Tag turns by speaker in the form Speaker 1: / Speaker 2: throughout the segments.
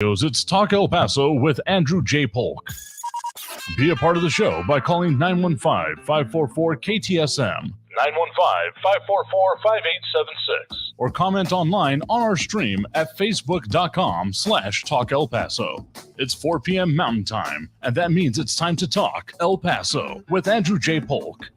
Speaker 1: It's Talk El Paso with Andrew J. Polk. Be a part of the show by calling 915-544-KTSM, 915-544-5876, or comment online on our stream at facebook.com/Talk El Paso. It's 4 p.m. Mountain Time, and that means it's time to talk El Paso with Andrew J. Polk.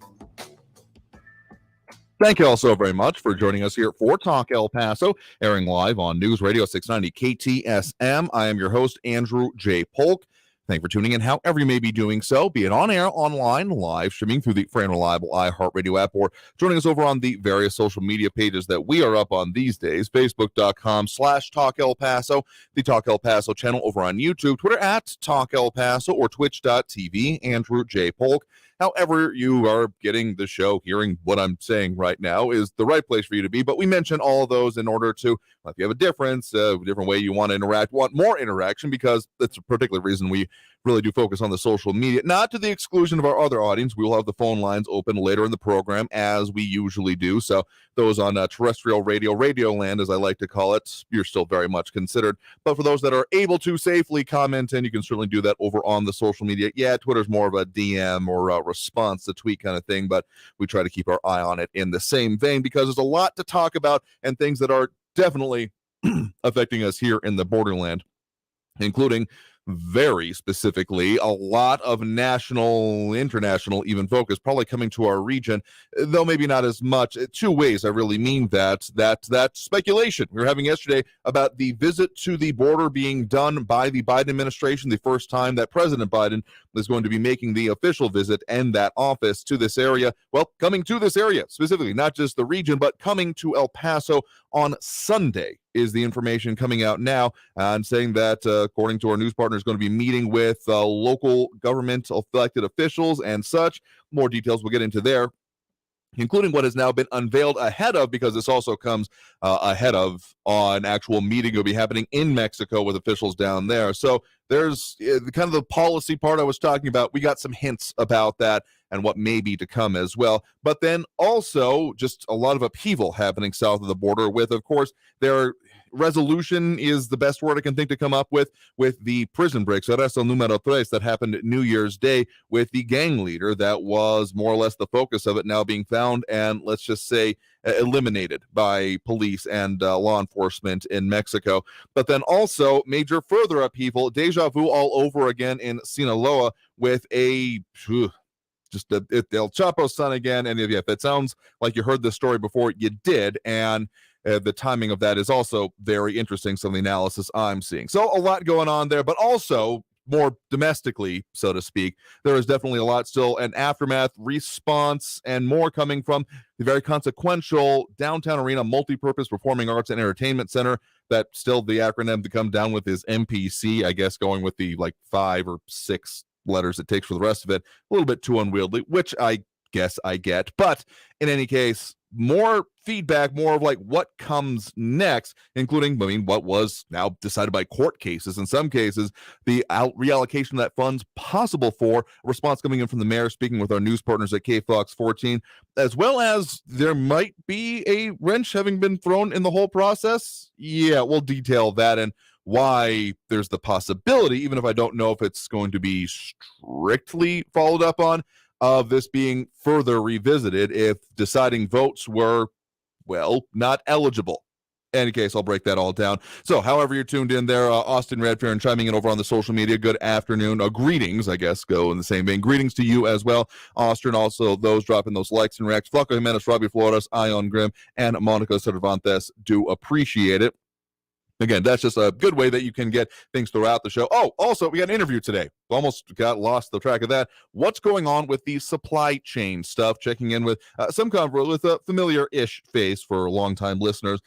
Speaker 2: Thank you all so very much for joining us here for Talk El Paso, airing live on News Radio 690 KTSM. I am your host, Andrew J. Polk. Thank you for tuning in however you may be doing so, be it on air, online, live streaming through the free and reliable iHeartRadio app, or joining us over on the various social media pages that we are up on these days, facebook.com/Talk El Paso, the Talk El Paso channel over on YouTube, Twitter at Talk El Paso, or twitch.tv, Andrew J. Polk. However you are getting the show, hearing what I'm saying right now is the right place for you to be. But we mention all of those in order to, if you have a different way you want to interact, want more interaction, because that's a particular reason we really do focus on the social media, not to the exclusion of our other audience. We will have the phone lines open later in the program, as we usually do. So those on terrestrial radio, Radioland, as I like to call it, you're still very much considered. But for those that are able to safely comment in, you can certainly do that over on the social media. Yeah, Twitter's more of a DM or a response to tweet kind of thing, but we try to keep our eye on it in the same vein, because there's a lot to talk about and things that are definitely affecting us here in the Borderland, including very specifically a lot of national, international even focus probably coming to our region, though maybe not as much. Two ways I really mean that speculation we were having yesterday about the visit to the border being done by the Biden administration, the first time that President Biden is going to be making the official visit and that office to this area. Well, coming to this area specifically, not just the region, but coming to El Paso on Sunday is the information coming out now, and saying that according to our news partner, is going to be meeting with local government elected officials and such. More details we'll get into there, including what has now been unveiled ahead of, because this also comes ahead of an actual meeting will be happening in Mexico with officials down there. So there's kind of the policy part I was talking about. We got some hints about that and what may be to come as well. But then also just a lot of upheaval happening south of the border with, of course, their resolution is the best word I can think to come up with the prison breaks, arresto número 3, that happened New Year's Day with the gang leader that was more or less the focus of it, now being found and, let's just say, eliminated by police and law enforcement in Mexico. But then also major further upheaval, deja vu all over again in Sinaloa with El Chapo's son again. And if it sounds like you heard this story before, you did. And the timing of that is also very interesting, some of the analysis I'm seeing. So a lot going on there, but also more domestically, so to speak, there is definitely a lot still, an aftermath, response, and more coming from the very consequential Downtown Arena Multi-Purpose Performing Arts and Entertainment Center, that still the acronym to come down with is MPC, I guess, going with the 5 or 6 letters it takes for the rest of it. A little bit too unwieldy, which I guess I get. But in any case, more feedback, more of what comes next, including, what was now decided by court cases. In some cases, the reallocation of that funds possible for a response coming in from the mayor, speaking with our news partners at KFOX 14, as well as there might be a wrench having been thrown in the whole process. Yeah, we'll detail that and why there's the possibility, even if I don't know if it's going to be strictly followed up on, of this being further revisited if deciding votes were, not eligible. In any case, I'll break that all down. So however you're tuned in there, Austin Redfern chiming in over on the social media, good afternoon. Greetings, I guess, go in the same vein. Greetings to you as well, Austin. Also, those dropping those likes and reacts. Flaco Jimenez, Robbie Flores, Ion Grimm, and Monica Cervantes do appreciate it. Again, that's just a good way that you can get things throughout the show. Oh, also, we got an interview today. Almost got lost the track of that. What's going on with the supply chain stuff? Checking in with some convo with a familiar-ish face for longtime listeners.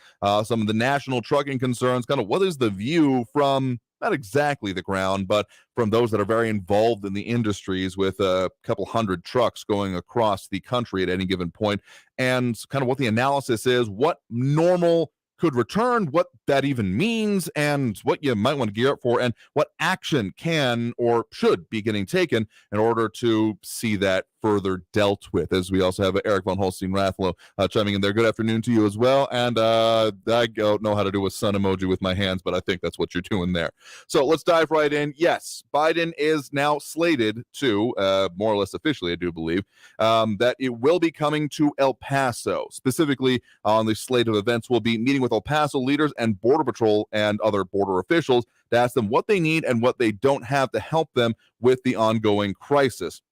Speaker 2: Some of the national trucking concerns, kind of what is the view from, not exactly the ground, but from those that are very involved in the industries, with a couple hundred trucks going across the country at any given point, and kind of what the analysis is, what normal could return, what that even means, and what you might want to gear up for, and what action can or should be getting taken in order to see that further dealt with. As we also have Eric von Holstein-Rathlow chiming in there. Good afternoon to you as well. And I don't know how to do a sun emoji with my hands, but I think that's what you're doing there. So let's dive right in. Yes, Biden is now slated to, more or less officially, I do believe, that it will be coming to El Paso. Specifically on the slate of events, will be meeting with El Paso leaders and Border Patrol and other border officials to ask them what they need and what they don't have to help them with the ongoing crisis.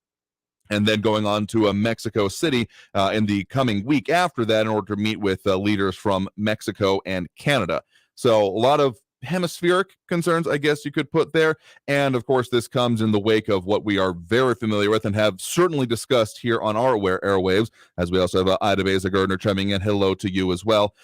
Speaker 2: And then going on to Mexico City in the coming week after that in order to meet with leaders from Mexico and Canada. So a lot of hemispheric concerns, I guess you could put there. And of course, this comes in the wake of what we are very familiar with and have certainly discussed here on our airwaves, as we also have Ida Beza-Gardner chiming in. Hello to you as well.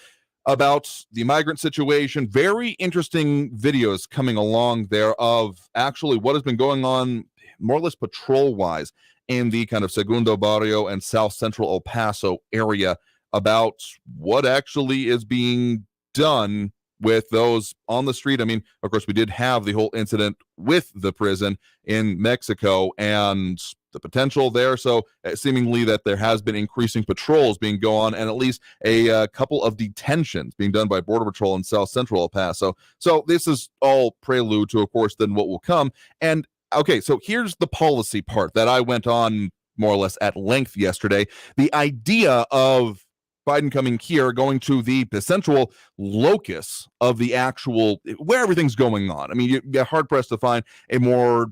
Speaker 2: About the migrant situation. Very interesting videos coming along there of actually what has been going on more or less patrol-wise in the kind of Segundo Barrio and South Central El Paso area about what actually is being done with those on the street. I mean, of course, we did have the whole incident with the prison in Mexico and the potential there. So seemingly that there has been increasing patrols being go on and at least a couple of detentions being done by Border Patrol in South Central El Paso. So this is all prelude to, of course, then what will come. And okay, so here's the policy part that I went on more or less at length yesterday. The idea of Biden coming here, going to the central locus of the actual, where everything's going on. I mean, you're hard-pressed to find a more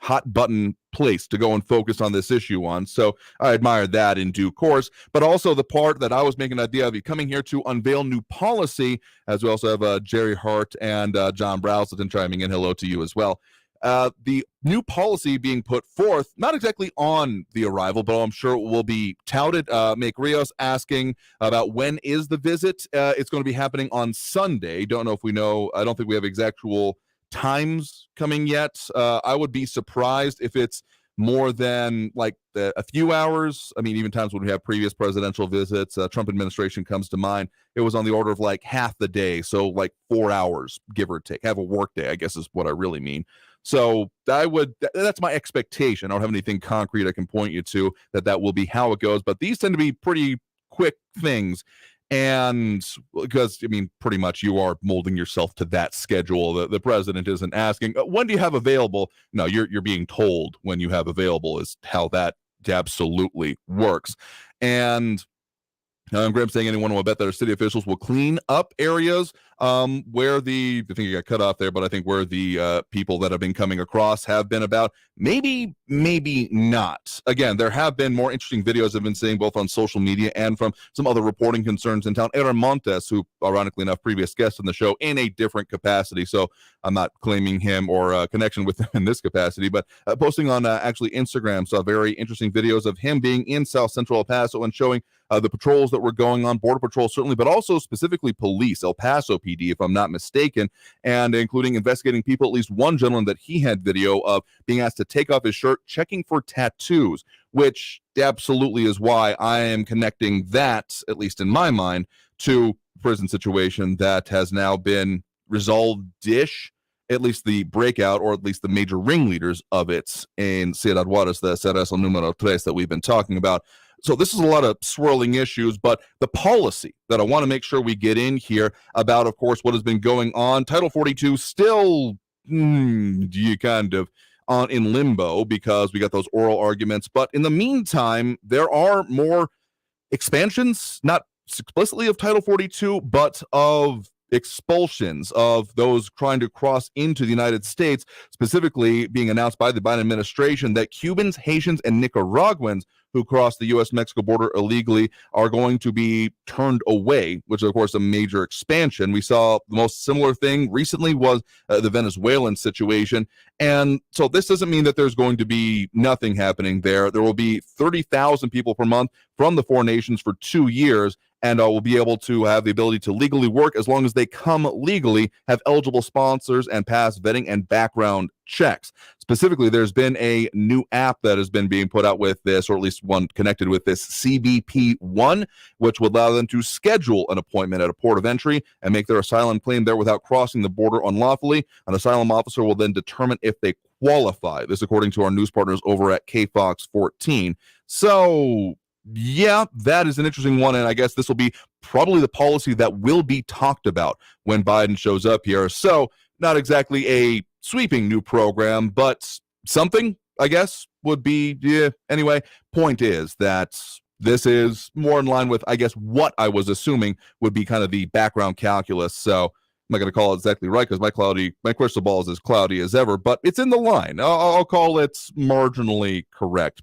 Speaker 2: hot-button place to go and focus on this issue on. So I admire that in due course. But also the part that I was making an idea of you coming here to unveil new policy, as we also have Jerry Hart and John Browsleton chiming in. Hello to you as well. The new policy being put forth, not exactly on the arrival, but I'm sure it will be touted. Make Rios asking about when is the visit. It's going to be happening on Sunday. Don't know if we know. I don't think we have exactual times coming yet. I would be surprised if it's more than like a few hours. I mean, even times when we have previous presidential visits, Trump administration comes to mind. It was on the order of like half the day. So like 4 hours, give or take. Have a work day, I guess is what I really mean. So that's my expectation. I don't have anything concrete I can point you to that will be how it goes, but these tend to be pretty quick things. And because, I mean, pretty much you are molding yourself to that schedule. The president isn't asking, when do you have available? No, you're being told when you have available is how that absolutely works. And Graham saying anyone will bet that our city officials will clean up areas where I think you got cut off there, but I think where the people that have been coming across have been about. Maybe not. Again, there have been more interesting videos I've been seeing both on social media and from some other reporting concerns in town. Aaron Montes, who ironically enough, previous guest on the show in a different capacity. So I'm not claiming him or a connection with him in this capacity, but posting on actually Instagram, saw very interesting videos of him being in South Central El Paso and showing the patrols that were going on, Border Patrol certainly, but also specifically police, El Paso PD, if I'm not mistaken, and including investigating people, at least one gentleman that he had video of being asked to take off his shirt, checking for tattoos, which absolutely is why I am connecting that, at least in my mind, to prison situation that has now been resolved-ish, at least the breakout, or at least the major ringleaders of it in Ciudad Juarez, the Cerezo Número 3 that we've been talking about. So this is a lot of swirling issues, but the policy that I want to make sure we get in here about, of course, what has been going on. Title 42 still you kind of on in limbo because we got those oral arguments. But in the meantime, there are more expansions, not explicitly of Title 42, but of expulsions of those trying to cross into the United States, specifically being announced by the Biden administration that Cubans, Haitians, and Nicaraguans who cross the U.S.-Mexico border illegally are going to be turned away, which is, of course, a major expansion. We saw the most similar thing recently was the Venezuelan situation. And so this doesn't mean that there's going to be nothing happening there. There will be 30,000 people per month from the four nations for 2 years. and will be able to have the ability to legally work as long as they come legally, have eligible sponsors, and pass vetting and background checks. Specifically, there's been a new app that has been being put out with this, or at least one connected with this, CBP1, which would allow them to schedule an appointment at a port of entry and make their asylum claim there without crossing the border unlawfully. An asylum officer will then determine if they qualify. This according to our news partners over at KFOX 14. So yeah, that is an interesting one, and I guess this will be probably the policy that will be talked about when Biden shows up here. So not exactly a sweeping new program, but something, I guess, would be, yeah. Anyway, point is that this is more in line with, I guess, what I was assuming would be kind of the background calculus. So I'm not going to call it exactly right because my crystal ball is as cloudy as ever, but it's in the line. I'll call it marginally correct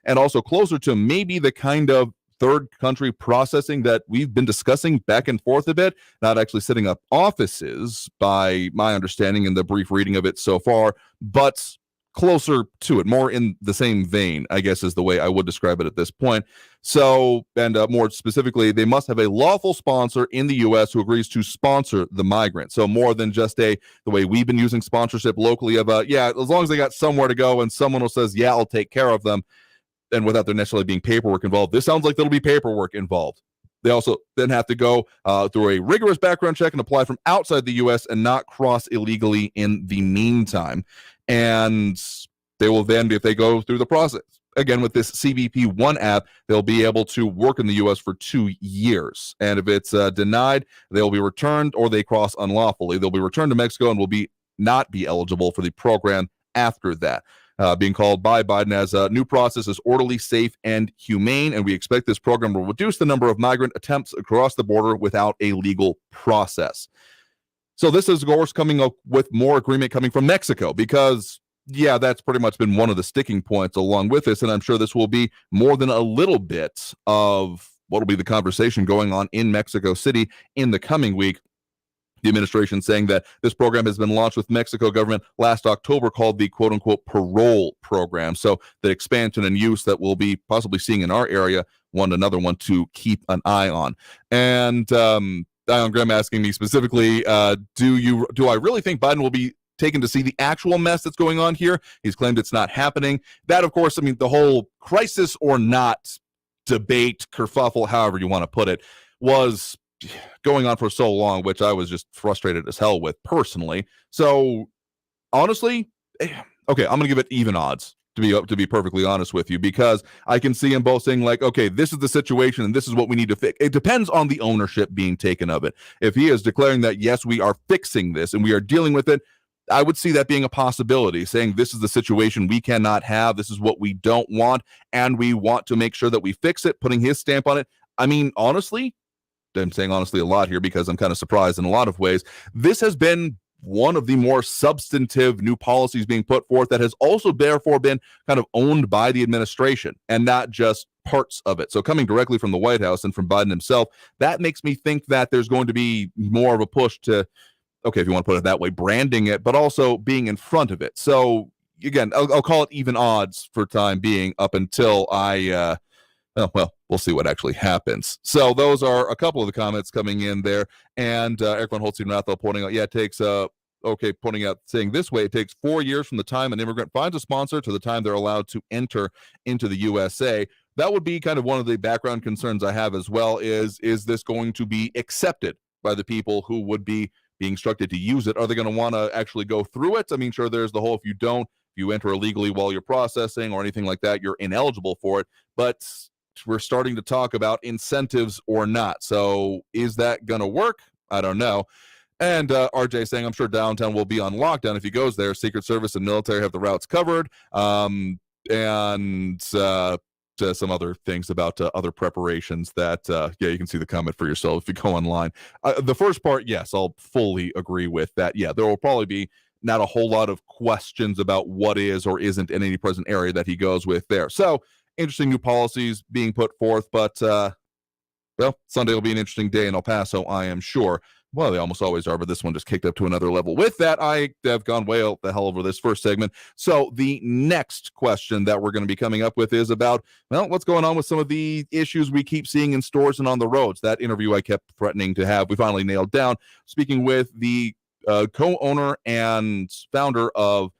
Speaker 2: and also closer to maybe the kind of third country processing that we've been discussing back and forth a bit, not actually setting up offices by my understanding in the brief reading of it so far, but closer to it, more in the same vein, I guess is the way I would describe it at this point. So, and more specifically, they must have a lawful sponsor in the U.S. who agrees to sponsor the migrant. So more than just the way we've been using sponsorship locally of, as long as they got somewhere to go and someone who says, yeah, I'll take care of them, and without there necessarily being paperwork involved. This sounds like there'll be paperwork involved. They also then have to go through a rigorous background check and apply from outside the U.S. and not cross illegally in the meantime. And they will then, if they go through the process, again, with this CBP1 app, they'll be able to work in the U.S. for 2 years. And if it's denied, they'll be returned, or they cross unlawfully. They'll be returned to Mexico and will not be eligible for the program after that. Being called by Biden as a new process is orderly, safe, and humane, and we expect this program will reduce the number of migrant attempts across the border without a legal process. So this is, of course, coming up with more agreement coming from Mexico because, that's pretty much been one of the sticking points along with this, and I'm sure this will be more than a little bit of what will be the conversation going on in Mexico City in the coming week. The administration saying that this program has been launched with Mexico government last October, called the quote-unquote parole program. So the expansion and use that we'll be possibly seeing in our area, another one to keep an eye on. And Dion Graham asking me specifically, do I really think Biden will be taken to see the actual mess that's going on here? He's claimed it's not happening. That, of course, the whole crisis or not debate, kerfuffle, however you want to put it, was going on for so long, which I was just frustrated as hell with personally. So honestly, okay, I'm going to give it even odds to be perfectly honest with you, because I can see them both saying like, okay, this is the situation and this is what we need to fix. It depends on the ownership being taken of it. If he is declaring that, yes, we are fixing this and we are dealing with it, I would see that being a possibility, saying this is the situation we cannot have. This is what we don't want, and we want to make sure that we fix it, putting his stamp on it. Honestly, I'm saying honestly a lot here because I'm kind of surprised in a lot of ways. This has been one of the more substantive new policies being put forth that has also therefore been kind of owned by the administration and not just parts of it. So coming directly from the White House and from Biden himself, that makes me think that there's going to be more of a push to, okay, if you want to put it that way, branding it, but also being in front of it. So again, I'll call it even odds for time being up until we'll see what actually happens. So those are a couple of the comments coming in there. And Eric von Holstein-Rathel pointing out, it takes, saying this way, it takes 4 years from the time an immigrant finds a sponsor to the time they're allowed to enter into the USA. That would be kind of one of the background concerns I have as well, is this going to be accepted by the people who would be being instructed to use it? Are they going to want to actually go through it? Sure, there's the whole, if you enter illegally while you're processing or anything like that, you're ineligible for it. But we're starting to talk about incentives or not. So is that going to work? I don't know. And RJ saying, I'm sure downtown will be on lockdown if he goes there. Secret Service and military have the routes covered. And some other things about other preparations that, you can see the comment for yourself if you go online. The first part, yes, I'll fully agree with that. Yeah, there will probably be not a whole lot of questions about what is or isn't in any present area that he goes with there. So interesting new policies being put forth, but Sunday will be an interesting day in El Paso, I am sure. Well, they almost always are, but this one just kicked up to another level. With that, I have gone way out the hell over this first segment. So the next question that we're going to be coming up with is about, well, what's going on with some of the issues we keep seeing in stores and on the roads. That interview I kept threatening to have, we finally nailed down. Speaking with the co-owner and founder of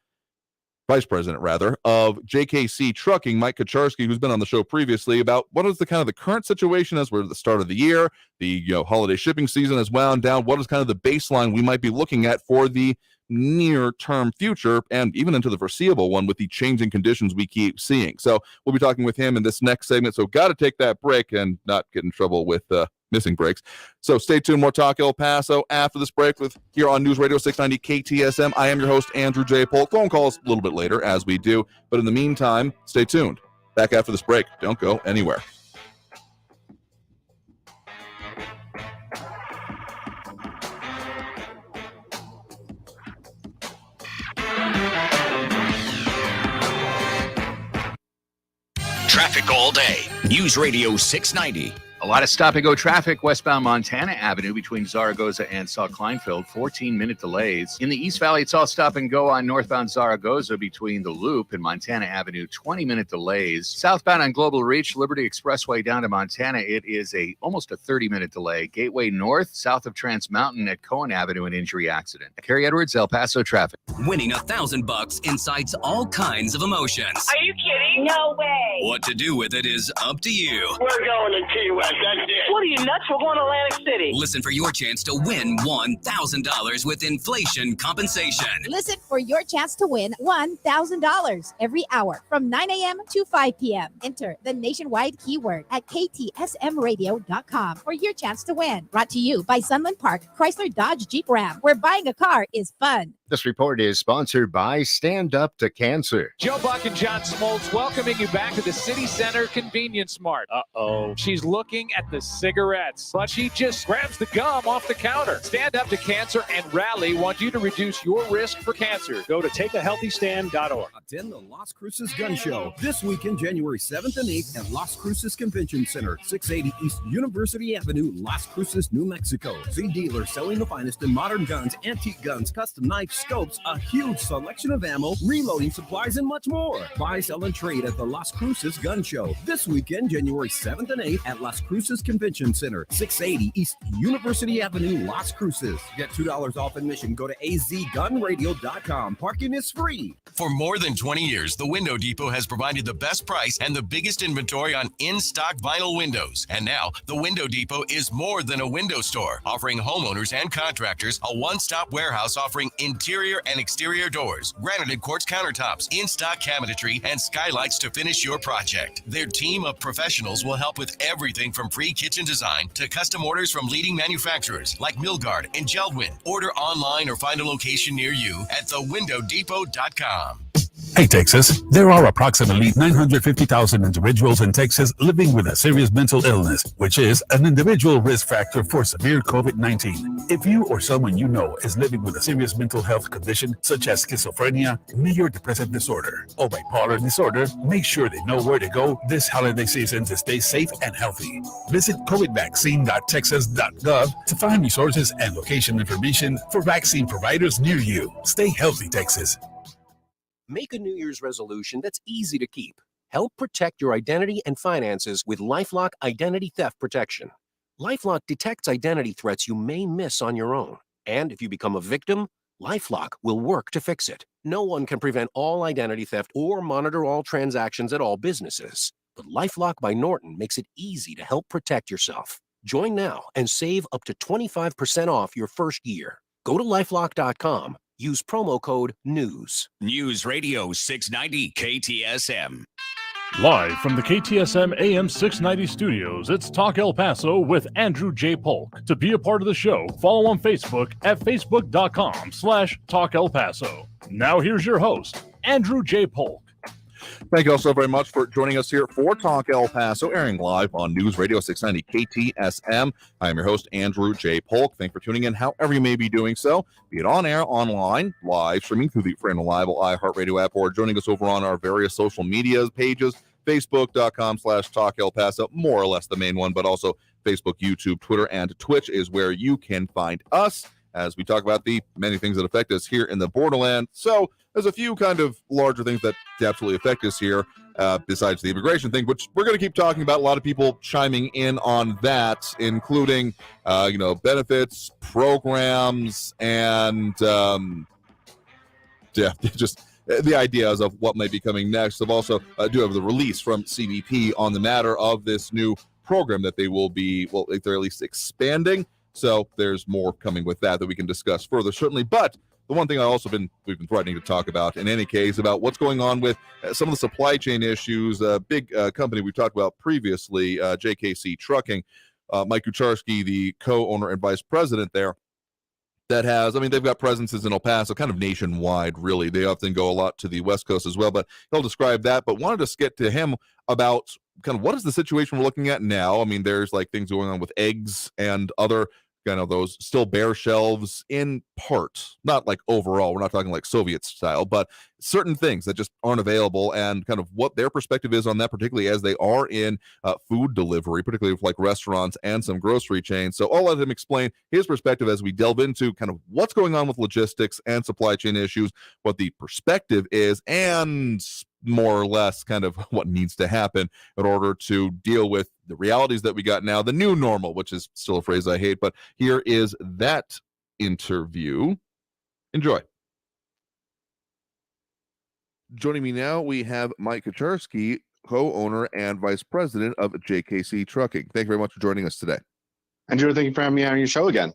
Speaker 2: Vice President, rather, of JKC Trucking, Mike Kacharski, who's been on the show previously, about what is the kind of the current situation as we're at the start of the year, the holiday shipping season has wound down. What is kind of the baseline we might be looking at for the near-term future and even into the foreseeable one with the changing conditions we keep seeing. So we'll be talking with him in this next segment. So got to take that break and not get in trouble with missing breaks. So stay tuned. More Talk El Paso after this break with here on News Radio 690 KTSM. I am your host, Andrew J. Polk. Phone calls a little bit later as we do. But in the meantime, stay tuned. Back after this break. Don't go anywhere.
Speaker 3: Traffic all day. News Radio 690.
Speaker 4: A lot of stop-and-go traffic westbound Montana Avenue between Zaragoza and Sauk Kleinfeld, 14-minute delays. In the East Valley, it's all stop-and-go on northbound Zaragoza between the Loop and Montana Avenue, 20-minute delays. Southbound on Global Reach, Liberty Expressway down to Montana, it is almost a 30-minute delay. Gateway North, south of Trans Mountain at Cohen Avenue, an injury accident. Carrie Edwards, El Paso traffic.
Speaker 3: Winning $1,000 incites all kinds of emotions.
Speaker 5: Are you kidding? No way.
Speaker 3: What to do with it is up to you.
Speaker 5: We're going to Key West. That's it. What are you, nuts? We're going to Atlantic City.
Speaker 3: Listen for your chance to win $1,000 with inflation compensation.
Speaker 6: Listen for your chance to win $1,000 every hour from 9 a.m. to 5 p.m. Enter the nationwide keyword at ktsmradio.com for your chance to win. Brought to you by Sunland Park, Chrysler Dodge Jeep Ram, where buying a car is fun.
Speaker 7: This report is sponsored by Stand Up to Cancer.
Speaker 8: Joe Buck and John Smoltz welcoming you back to the City Center Convenience Mart. Uh-oh. She's looking at the cigarettes, but she just grabs the gum off the counter. Stand Up to Cancer and Rally want you to reduce your risk for cancer. Go to takeahealthystand.org.
Speaker 9: Attend the Las Cruces Gun Show this weekend, January 7th and 8th at Las Cruces Convention Center, 680 East University Avenue, Las Cruces, New Mexico. See dealers selling the finest in modern guns, antique guns, custom knives, scopes, a huge selection of ammo, reloading supplies, and much more. Buy, sell, and trade at the Las Cruces Gun Show this weekend, January 7th and 8th at Las Cruces Convention Center, 680 East University Avenue, Las Cruces. Get $2 off admission. Go to azgunradio.com. Parking is free.
Speaker 10: For more than 20 years, the Window Depot has provided the best price and the biggest inventory on in-stock vinyl windows. And now, the Window Depot is more than a window store, offering homeowners and contractors a one-stop warehouse offering interior and exterior doors, granite quartz countertops, in-stock cabinetry, and skylights to finish your project. Their team of professionals will help with everything from pre-kitchen design to custom orders from leading manufacturers like Milgard and Geldwin. Order online or find a location near you at thewindowdepot.com.
Speaker 11: Hey, Texas. There are approximately 950,000 individuals in Texas living with a serious mental illness, which is an individual risk factor for severe COVID-19. If you or someone you know is living with a serious mental health condition, such as schizophrenia, major depressive disorder, or bipolar disorder, make sure they know where to go this holiday season to stay safe and healthy. Visit covidvaccine.texas.gov to find resources and location information for vaccine providers near you. Stay healthy, Texas.
Speaker 12: Make a New Year's resolution that's easy to keep. Help protect your identity and finances with LifeLock Identity Theft Protection. LifeLock detects identity threats you may miss on your own. And if you become a victim, LifeLock will work to fix it. No one can prevent all identity theft or monitor all transactions at all businesses. But LifeLock by Norton makes it easy to help protect yourself. Join now and save up to 25% off your first year. Go to LifeLock.com. Use promo code NEWS.
Speaker 3: News Radio 690 KTSM.
Speaker 1: Live from the KTSM AM 690 studios, it's Talk El Paso with Andrew J. Polk. To be a part of the show, follow on Facebook at facebook.com/Talk El Paso. Now here's your host, Andrew J. Polk.
Speaker 2: Thank you all so very much for joining us here for Talk El Paso, airing live on News Radio 690 KTSM. I am your host, Andrew J. Polk. Thanks for tuning in, however you may be doing so, be it on air, online, live, streaming through the free and reliable iHeartRadio app, or joining us over on our various social media pages, facebook.com/Talk El Paso, more or less the main one, but also Facebook, YouTube, Twitter, and Twitch is where you can find us as we talk about the many things that affect us here in the Borderland. So there's a few kind of larger things that absolutely affect us here, besides the immigration thing, which we're going to keep talking about. A lot of people chiming in on that, including, benefits, programs, and just the ideas of what might be coming next. I've also do have the release from CBP on the matter of this new program that they will be, they're at least expanding. So there's more coming with that we can discuss further, certainly. But the one thing we've been threatening to talk about in any case, about what's going on with some of the supply chain issues. A big company we talked about previously, JKC Trucking, Mike Kucharski, the co-owner and vice president there, that has, they've got presences in El Paso, kind of nationwide, really. They often go a lot to the West Coast as well, but he'll describe that. But wanted to get to him about kind of what is the situation we're looking at now. There's like things going on with eggs and other kind of those still bare shelves in part, not like overall, we're not talking like Soviet style, but certain things that just aren't available, and kind of what their perspective is on that, particularly as they are in food delivery, particularly with like restaurants and some grocery chains. So I'll let him explain his perspective as we delve into kind of what's going on with logistics and supply chain issues, what the perspective is, and more or less kind of what needs to happen in order to deal with the realities that we got now, the new normal, which is still a phrase I hate. But here is that interview. Enjoy. Joining me now, we have Mike Kucharski, co-owner and vice president of JKC Trucking. Thank you very much for joining us today.
Speaker 13: Andrew, thank you for having me on your show again.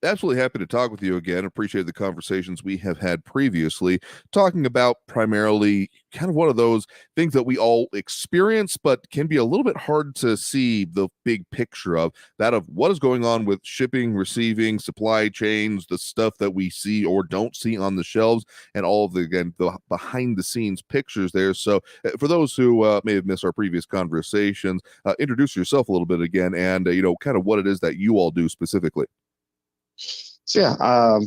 Speaker 2: Absolutely happy to talk with you again. Appreciate the conversations we have had previously, talking about primarily kind of one of those things that we all experience, but can be a little bit hard to see the big picture of, that of what is going on with shipping, receiving, supply chains, the stuff that we see or don't see on the shelves, and all of the behind the scenes pictures there. So for those who may have missed our previous conversations, introduce yourself a little bit again, and kind of what it is that you all do specifically.
Speaker 13: So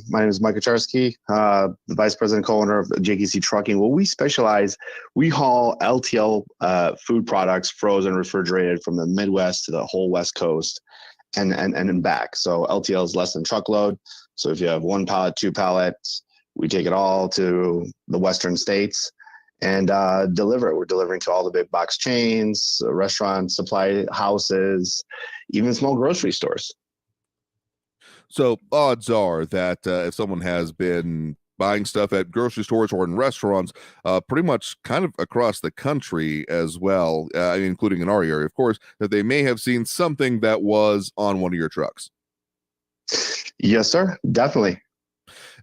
Speaker 13: my name is Mike Kucharski, the vice president, co-owner of JKC Trucking. Well, we haul LTL food products, frozen, refrigerated, from the Midwest to the whole West Coast and back. So LTL is less than truckload. So if you have 1 pallet, 2 pallets, we take it all to the Western states and deliver it. We're delivering to all the big box chains, restaurants, supply houses, even small grocery stores.
Speaker 2: So odds are that if someone has been buying stuff at grocery stores or in restaurants, pretty much kind of across the country as well, including in our area, of course, that they may have seen something that was on one of your trucks.
Speaker 13: Yes, sir. Definitely.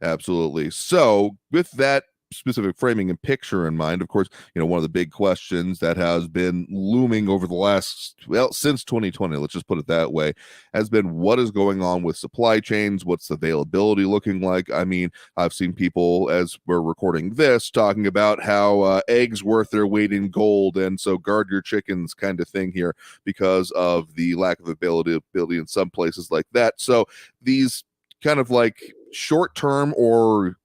Speaker 2: Absolutely. So with that specific framing and picture in mind, of course, one of the big questions that has been looming over the last, since 2020, let's just put it that way, has been what is going on with supply chains. What's the availability looking like? I've seen people, as we're recording this, talking about how eggs worth their weight in gold, and so guard your chickens kind of thing here because of the lack of availability in some places like that. So these kind of like short-term or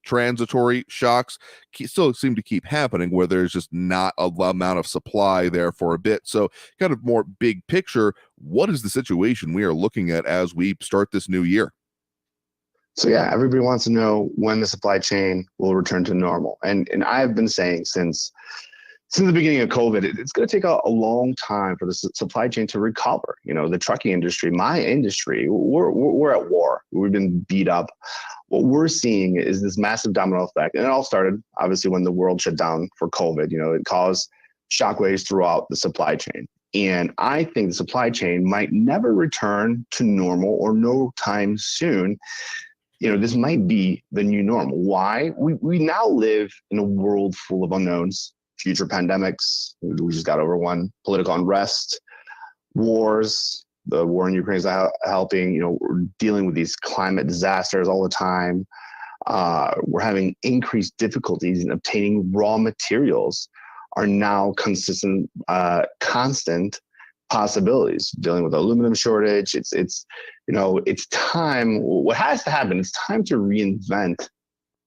Speaker 2: transitory shocks still seem to keep happening, where there's just not a amount of supply there for a bit. So kind of more big picture, what is the situation we are looking at as we start this new year?
Speaker 13: So everybody wants to know when the supply chain will return to normal. And I've been saying since the beginning of COVID, it's going to take a long time for the supply chain to recover. The trucking industry, my industry, we're at war. We've been beat up. What we're seeing is this massive domino effect. And it all started, obviously, when the world shut down for COVID. It caused shockwaves throughout the supply chain. And I think the supply chain might never return to normal, or no time soon. This might be the new normal. Why? We now live in a world full of unknowns. Future pandemics. We just got over one. Political unrest, wars. The war in Ukraine is helping. We're dealing with these climate disasters all the time. We're having increased difficulties in obtaining raw materials. Are now constant possibilities. Dealing with aluminum shortage. It's time. What has to happen? It's time to reinvent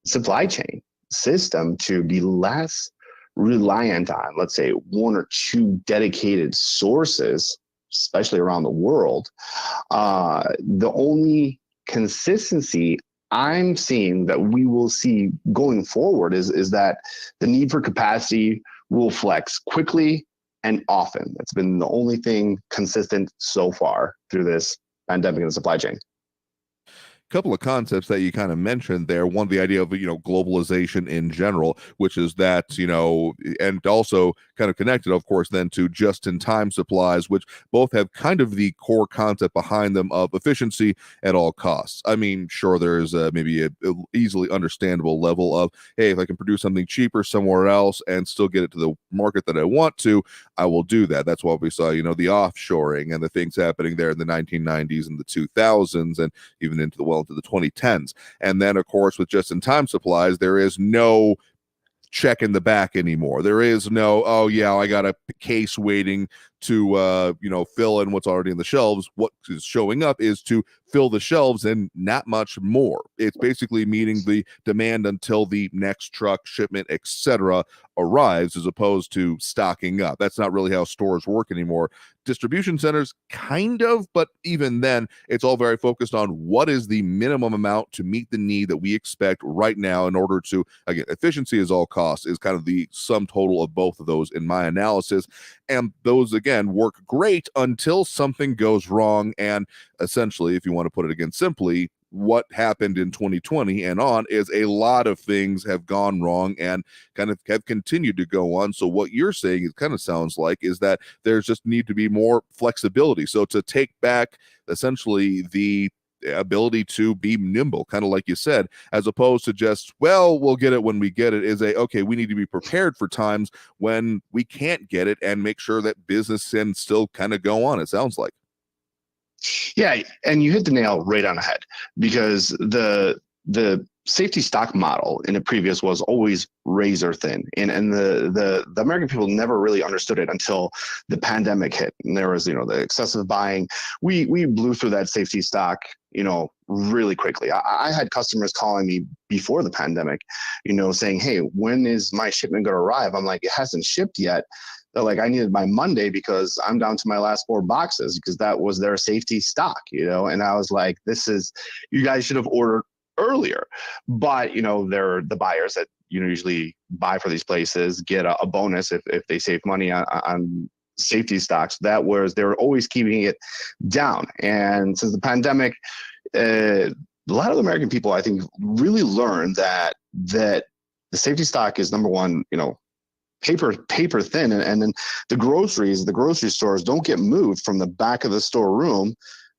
Speaker 13: supply chain system to be less reliant on, let's say, 1 or 2 dedicated sources especially around the world. The only consistency I'm seeing that we will see going forward is that the need for capacity will flex quickly and often. That's been the only thing consistent so far through this pandemic and the supply chain.
Speaker 2: Couple of concepts that you kind of mentioned there. One, the idea of, globalization in general, which is that, and also kind of connected, of course, then to just-in-time supplies, which both have kind of the core concept behind them of efficiency at all costs. I mean, sure, there's maybe a easily understandable level of, hey, if I can produce something cheaper somewhere else and still get it to the market that I want to, I will do that. That's why we saw, the offshoring and the things happening there in the 1990s and the 2000s and even into the into the 2010s. And then, of course, with just-in-time supplies, there is no check in the back anymore. There is no, oh yeah, I got a case waiting to fill in what's already in the shelves. What is showing up is to fill the shelves and not much more. It's basically meeting the demand until the next truck, shipment, etc. arrives, as opposed to stocking up. That's not really how stores work anymore. Distribution centers, kind of, but even then, it's all very focused on what is the minimum amount to meet the need that we expect right now in order to, again, efficiency is all costs is kind of the sum total of both of those in my analysis. And those, again, work great until something goes wrong. And essentially, if you want to put it again simply, what happened in 2020 and on is a lot of things have gone wrong and kind of have continued to go on. So what you're saying, it kind of sounds like, is that there's just need to be more flexibility. So to take back essentially the ability to be nimble, kind of like you said, as opposed to just, well, we'll get it when we get it, is okay, we need to be prepared for times when we can't get it and make sure that business can still kind of go on, it sounds like.
Speaker 13: Yeah, and you hit the nail right on the head, because the safety stock model in the previous was always razor thin, and the American people never really understood it until the pandemic hit, and there was the excessive buying. We blew through that safety stock really quickly. I had customers calling me before the pandemic, saying, hey, when is my shipment going to arrive? I'm like, it hasn't shipped yet. They're like, I needed my Monday because I'm down to my last 4 boxes, because that was their safety stock, and I was like, you guys should have ordered earlier. But they're the buyers that usually buy for these places get a bonus if they save money on safety stocks. That was, they were always keeping it down. And since the pandemic, a lot of American people, I think, really learned that the safety stock is, number one, paper thin, and then the grocery stores don't get moved from the back of the storeroom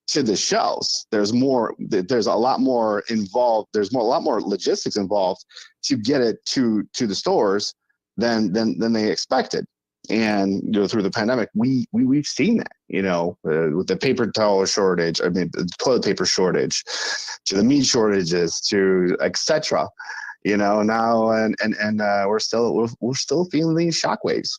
Speaker 13: to the shelves. There's a lot more involved. There's a lot more logistics involved to get it to the stores than they expected. And through the pandemic, we've seen that, with the paper towel shortage, the toilet paper shortage, to the meat shortages, to etc. Now and we're still feeling these shockwaves.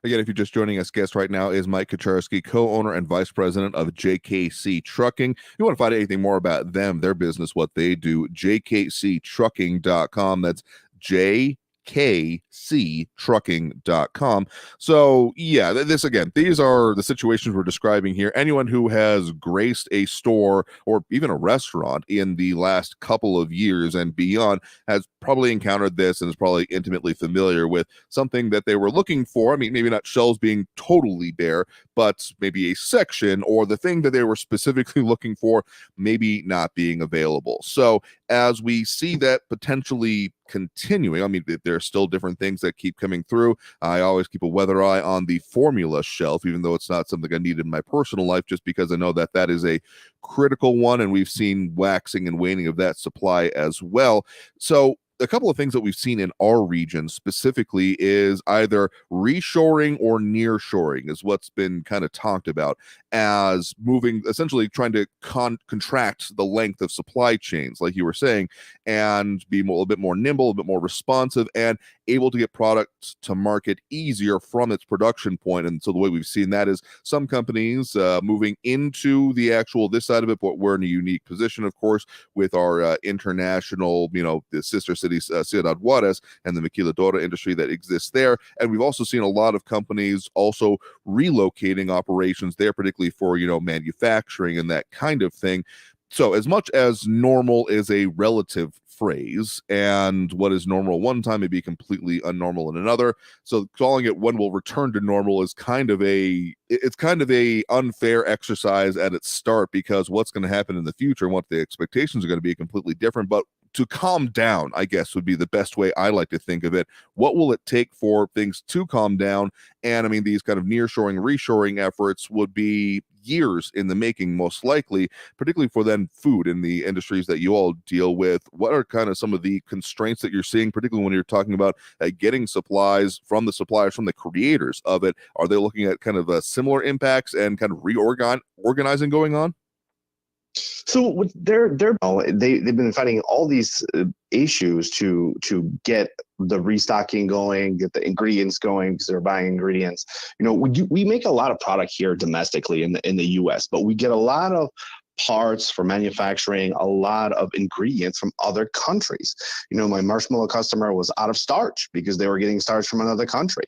Speaker 2: Again, if you're just joining us, guest right now is Mike Kucharski, co-owner and vice president of JKC Trucking. If you want to find out anything more about them, their business, what they do, jkctrucking.com. That's jkctrucking.com. So yeah, this again, these are the situations we're describing here. Anyone who has graced a store or even a restaurant in the last couple of years and beyond has probably encountered this and is probably intimately familiar with something that they were looking for. I mean, maybe not shelves being totally bare, but maybe a section or the thing that they were specifically looking for maybe not being available. So as we see that potentially continuing, I mean, there are still different things that keep coming through. I always keep a weather eye on the formula shelf, even though it's not something I need in my personal life, just because I know that is a critical one, and we've seen waxing and waning of that supply as well. So a couple of things that we've seen in our region specifically is either reshoring or nearshoring is what's been kind of talked about as moving, essentially trying to contract the length of supply chains, like you were saying, and be a little bit more nimble, a bit more responsive, and able to get products to market easier from its production point. And so the way we've seen that is some companies moving into the actual this side of it, but we're in a unique position, of course, with our international, the sister city, Ciudad Juarez, and the maquiladora industry that exists there. And we've also seen a lot of companies also relocating operations there, particularly for, manufacturing and that kind of thing. So as much as normal is a relative phrase, and what is normal one time may be completely unnormal in another, so calling it when we'll return to normal is kind of a unfair exercise at its start, because what's going to happen in the future and what the expectations are going to be completely different. But to calm down, I guess, would be the best way I like to think of it. What will it take for things to calm down? And I mean, these kind of nearshoring, reshoring efforts would be years in the making, most likely, particularly for then food in the industries that you all deal with. What are kind of some of the constraints that you're seeing, particularly when you're talking about getting supplies from the suppliers, from the creators of it? Are they looking at kind of similar impacts and kind of reorganizing going on?
Speaker 13: So with they've been fighting all these issues to get the restocking going, get the ingredients going, because they're buying ingredients. We make a lot of product here domestically in the U.S., but we get a lot of parts for manufacturing, a lot of ingredients from other countries. My marshmallow customer was out of starch because they were getting starch from another country.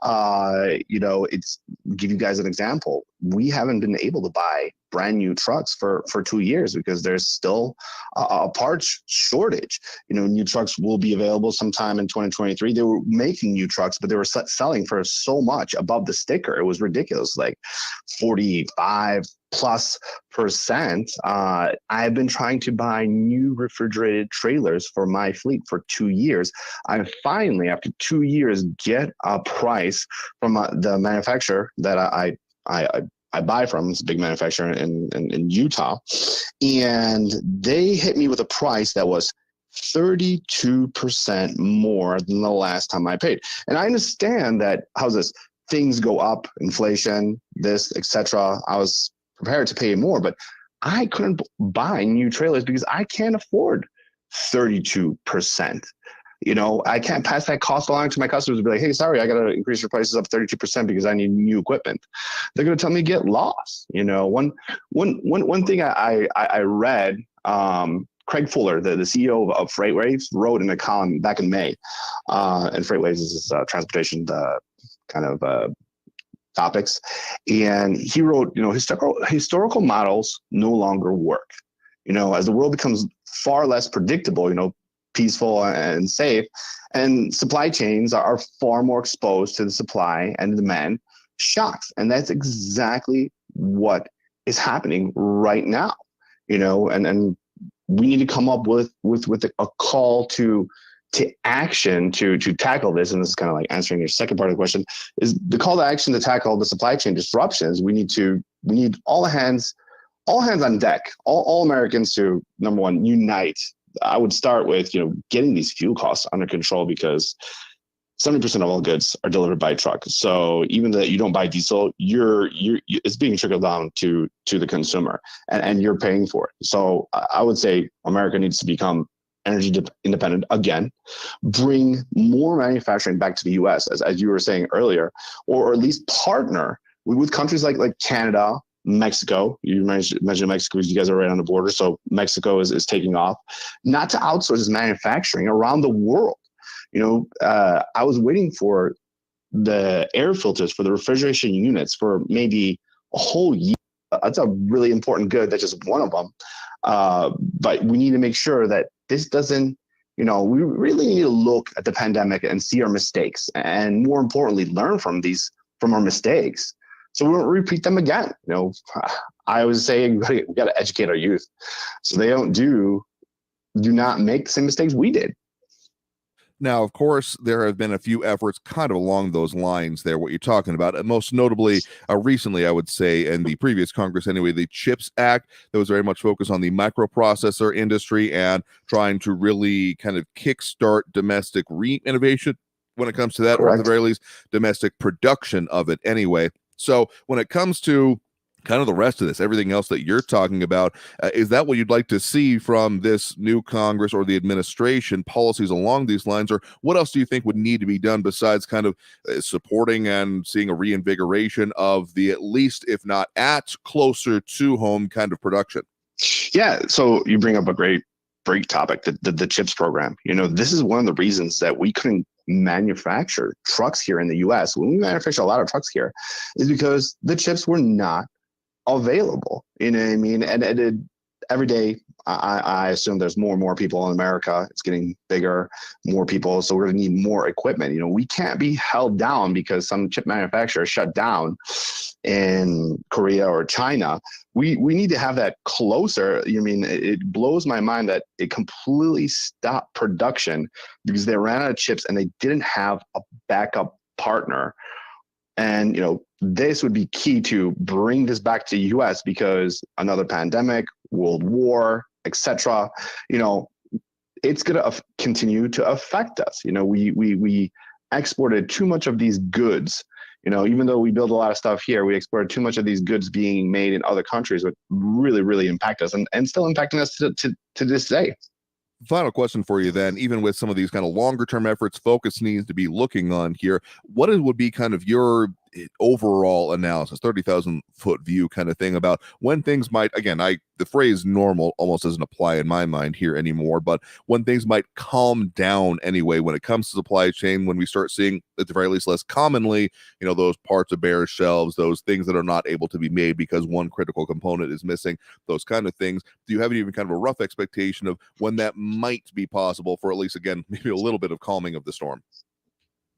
Speaker 13: It's give you guys an example. We haven't been able to buy brand new trucks for 2 years because there's still a parts shortage. New trucks will be available sometime in 2023. They were making new trucks, but they were selling for so much above the sticker. It was ridiculous, like 45+%. I've been trying to buy new refrigerated trailers for my fleet for 2 years. I finally, after 2 years, get a price from the manufacturer that I buy from. It's a big manufacturer in Utah, and they hit me with a price that was 32% more than the last time I paid. And I understand that things go up, inflation, this, etc. I was prepared to pay more, but I couldn't buy new trailers because I can't afford 32%. I can't pass that cost along to my customers and be like, hey, sorry, I got to increase your prices up 32% because I need new equipment. They're going to tell me get lost. One thing I read, Craig Fuller, the CEO of FreightWaves, wrote in a column back in May. And FreightWaves is transportation kind of topics. And he wrote, historical models no longer work. As the world becomes far less predictable, peaceful and safe, and supply chains are far more exposed to the supply and demand shocks. And that's exactly what is happening right now, and we need to come up with a call to action to tackle this. And this is kind of like answering your second part of the question, is the call to action to tackle the supply chain disruptions. We need all hands on deck, all Americans to, number one, unite. I would start with, getting these fuel costs under control, because 70% of all goods are delivered by truck. So even that you don't buy diesel, it's being trickled down to the consumer, and you're paying for it. So I would say America needs to become energy independent again, bring more manufacturing back to the U.S. as you were saying earlier, or at least partner with countries like Canada, Mexico. You mentioned Mexico because you guys are right on the border. So Mexico is taking off, not to outsource its manufacturing around the world. I was waiting for the air filters for the refrigeration units for maybe a whole year. That's a really important good. That's just one of them. But we need to make sure that this doesn't, we really need to look at the pandemic and see our mistakes, and more importantly, learn from our mistakes, so we don't repeat them again. I always say we got to educate our youth so they do not make the same mistakes we did.
Speaker 2: Now, of course, there have been a few efforts kind of along those lines there, what you're talking about. And most notably, recently, I would say, in the previous Congress anyway, the CHIPS Act, that was very much focused on the microprocessor industry and trying to really kind of kickstart domestic re-innovation when it comes to that,
Speaker 13: Correct.
Speaker 2: or at the very least, domestic production of it anyway. So when it comes to kind of the rest of this, everything else that you're talking about, is that what you'd like to see from this new Congress or the administration, policies along these lines? Or what else do you think would need to be done besides kind of supporting and seeing a reinvigoration of the, at least, if not at, closer to home kind of production?
Speaker 13: Yeah, so you bring up a great break topic, the CHIPS program. This is one of the reasons that we couldn't manufacture trucks here in the U.S. When we manufacture a lot of trucks here, is because the chips were not available. You know what I mean? And every day, I assume there's more and more people in America. It's getting bigger, more people. So we're going to need more equipment. We can't be held down because some chip manufacturer shut down in Korea or China. We need to have that closer. It blows my mind that it completely stopped production because they ran out of chips and they didn't have a backup partner. And, this would be key to bring this back to the U.S. because another pandemic, world war, etc. It's going to continue to affect us. We exported too much of these goods. Even though we build a lot of stuff here, we exported too much of these goods being made in other countries, which really, really impact us and still impacting us to this day.
Speaker 2: Final question for you then, even with some of these kind of longer term efforts, focus needs to be looking on here. What would be kind of your overall analysis, 30,000 foot view kind of thing about when things might, again, the phrase normal almost doesn't apply in my mind here anymore, but when things might calm down anyway, when it comes to supply chain, when we start seeing at the very least less commonly, those parts of bare shelves, those things that are not able to be made because one critical component is missing, those kind of things. Do you have even kind of a rough expectation of when that might be possible for at least, again, maybe a little bit of calming of the storm?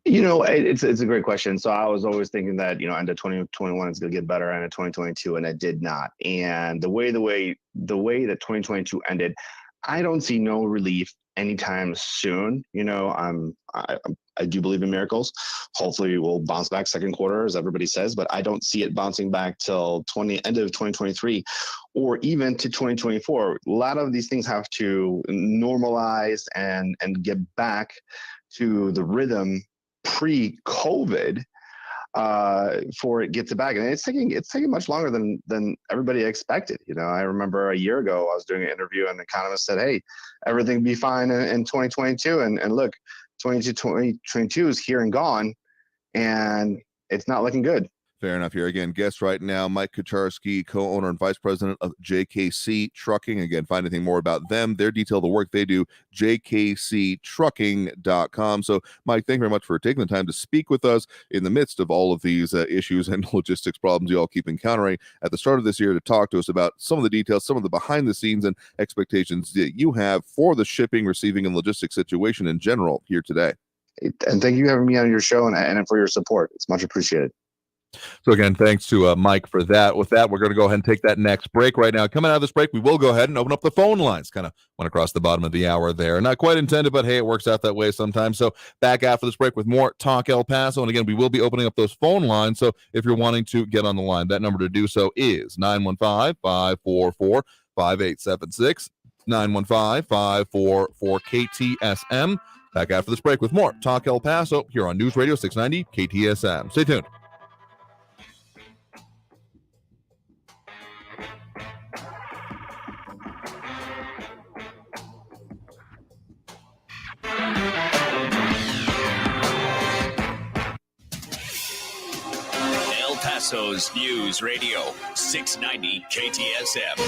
Speaker 13: It's a great question. So I was always thinking that, end of 2021 is going to get better, end of 2022, and it did not. And the way that 2022 ended, I don't see no relief anytime soon. I do believe in miracles. Hopefully we'll bounce back second quarter, as everybody says, but I don't see it bouncing back till end of 2023 or even to 2024. A lot of these things have to normalize and get back to the rhythm pre-COVID before it gets it back. And it's taking much longer than everybody expected. I remember a year ago I was doing an interview and the economist said, hey, everything be fine in 2022. And look, 2022 is here and gone, and it's not looking good.
Speaker 2: Fair enough here. Again, guest right now, Mike Kucharski, co-owner and vice president of JKC Trucking. Again, find anything more about them, their detail, the work they do, jkctrucking.com. So, Mike, thank you very much for taking the time to speak with us in the midst of all of these issues and logistics problems you all keep encountering at the start of this year, to talk to us about some of the details, some of the behind the scenes and expectations that you have for the shipping, receiving, and logistics situation in general here today.
Speaker 13: And thank you for having me on your show and for your support. It's much appreciated.
Speaker 2: So again, thanks to Mike for that. With that, we're going to go ahead and take that next break right now. Coming out of this break, we will go ahead and open up the phone lines. Kind of went across the bottom of the hour there. Not quite intended, but hey, it works out that way sometimes. So back after this break with more Talk El Paso. And again, we will be opening up those phone lines. So if you're wanting to get on the line, that number to do so is 915-544-5876, 915-544-KTSM. Back after this break with more Talk El Paso here on News Radio 690 KTSM. Stay tuned.
Speaker 3: El Paso's News Radio 690 KTSM.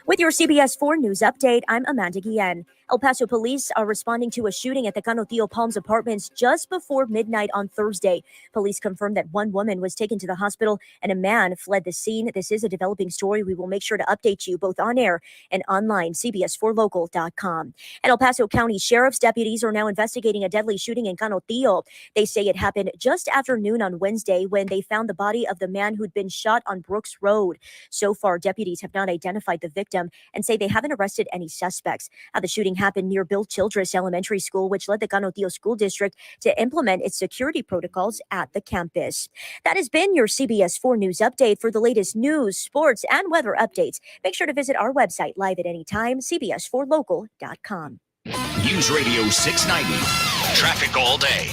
Speaker 14: With your CBS 4 News update, I'm Amanda Guillen. El Paso police are responding to a shooting at the Canotillo Palms apartments just before midnight on Thursday. Police confirmed that one woman was taken to the hospital and a man fled the scene. This is a developing story. We will make sure to update you both on air and online, cbs4local.com. And El Paso County Sheriff's deputies are now investigating a deadly shooting in Canotillo. They say it happened just after noon on Wednesday when they found the body of the man who'd been shot on Brooks Road. So far, deputies have not identified the victim and say they haven't arrested any suspects. The shooting happened near Bill Childress Elementary School, which led the Canotillo School District to implement its security protocols at the campus. That has been your CBS 4 News update. For the latest news, sports, and weather updates, make sure to visit our website live at any time, cbs4local.com.
Speaker 3: News Radio 690. Traffic all day.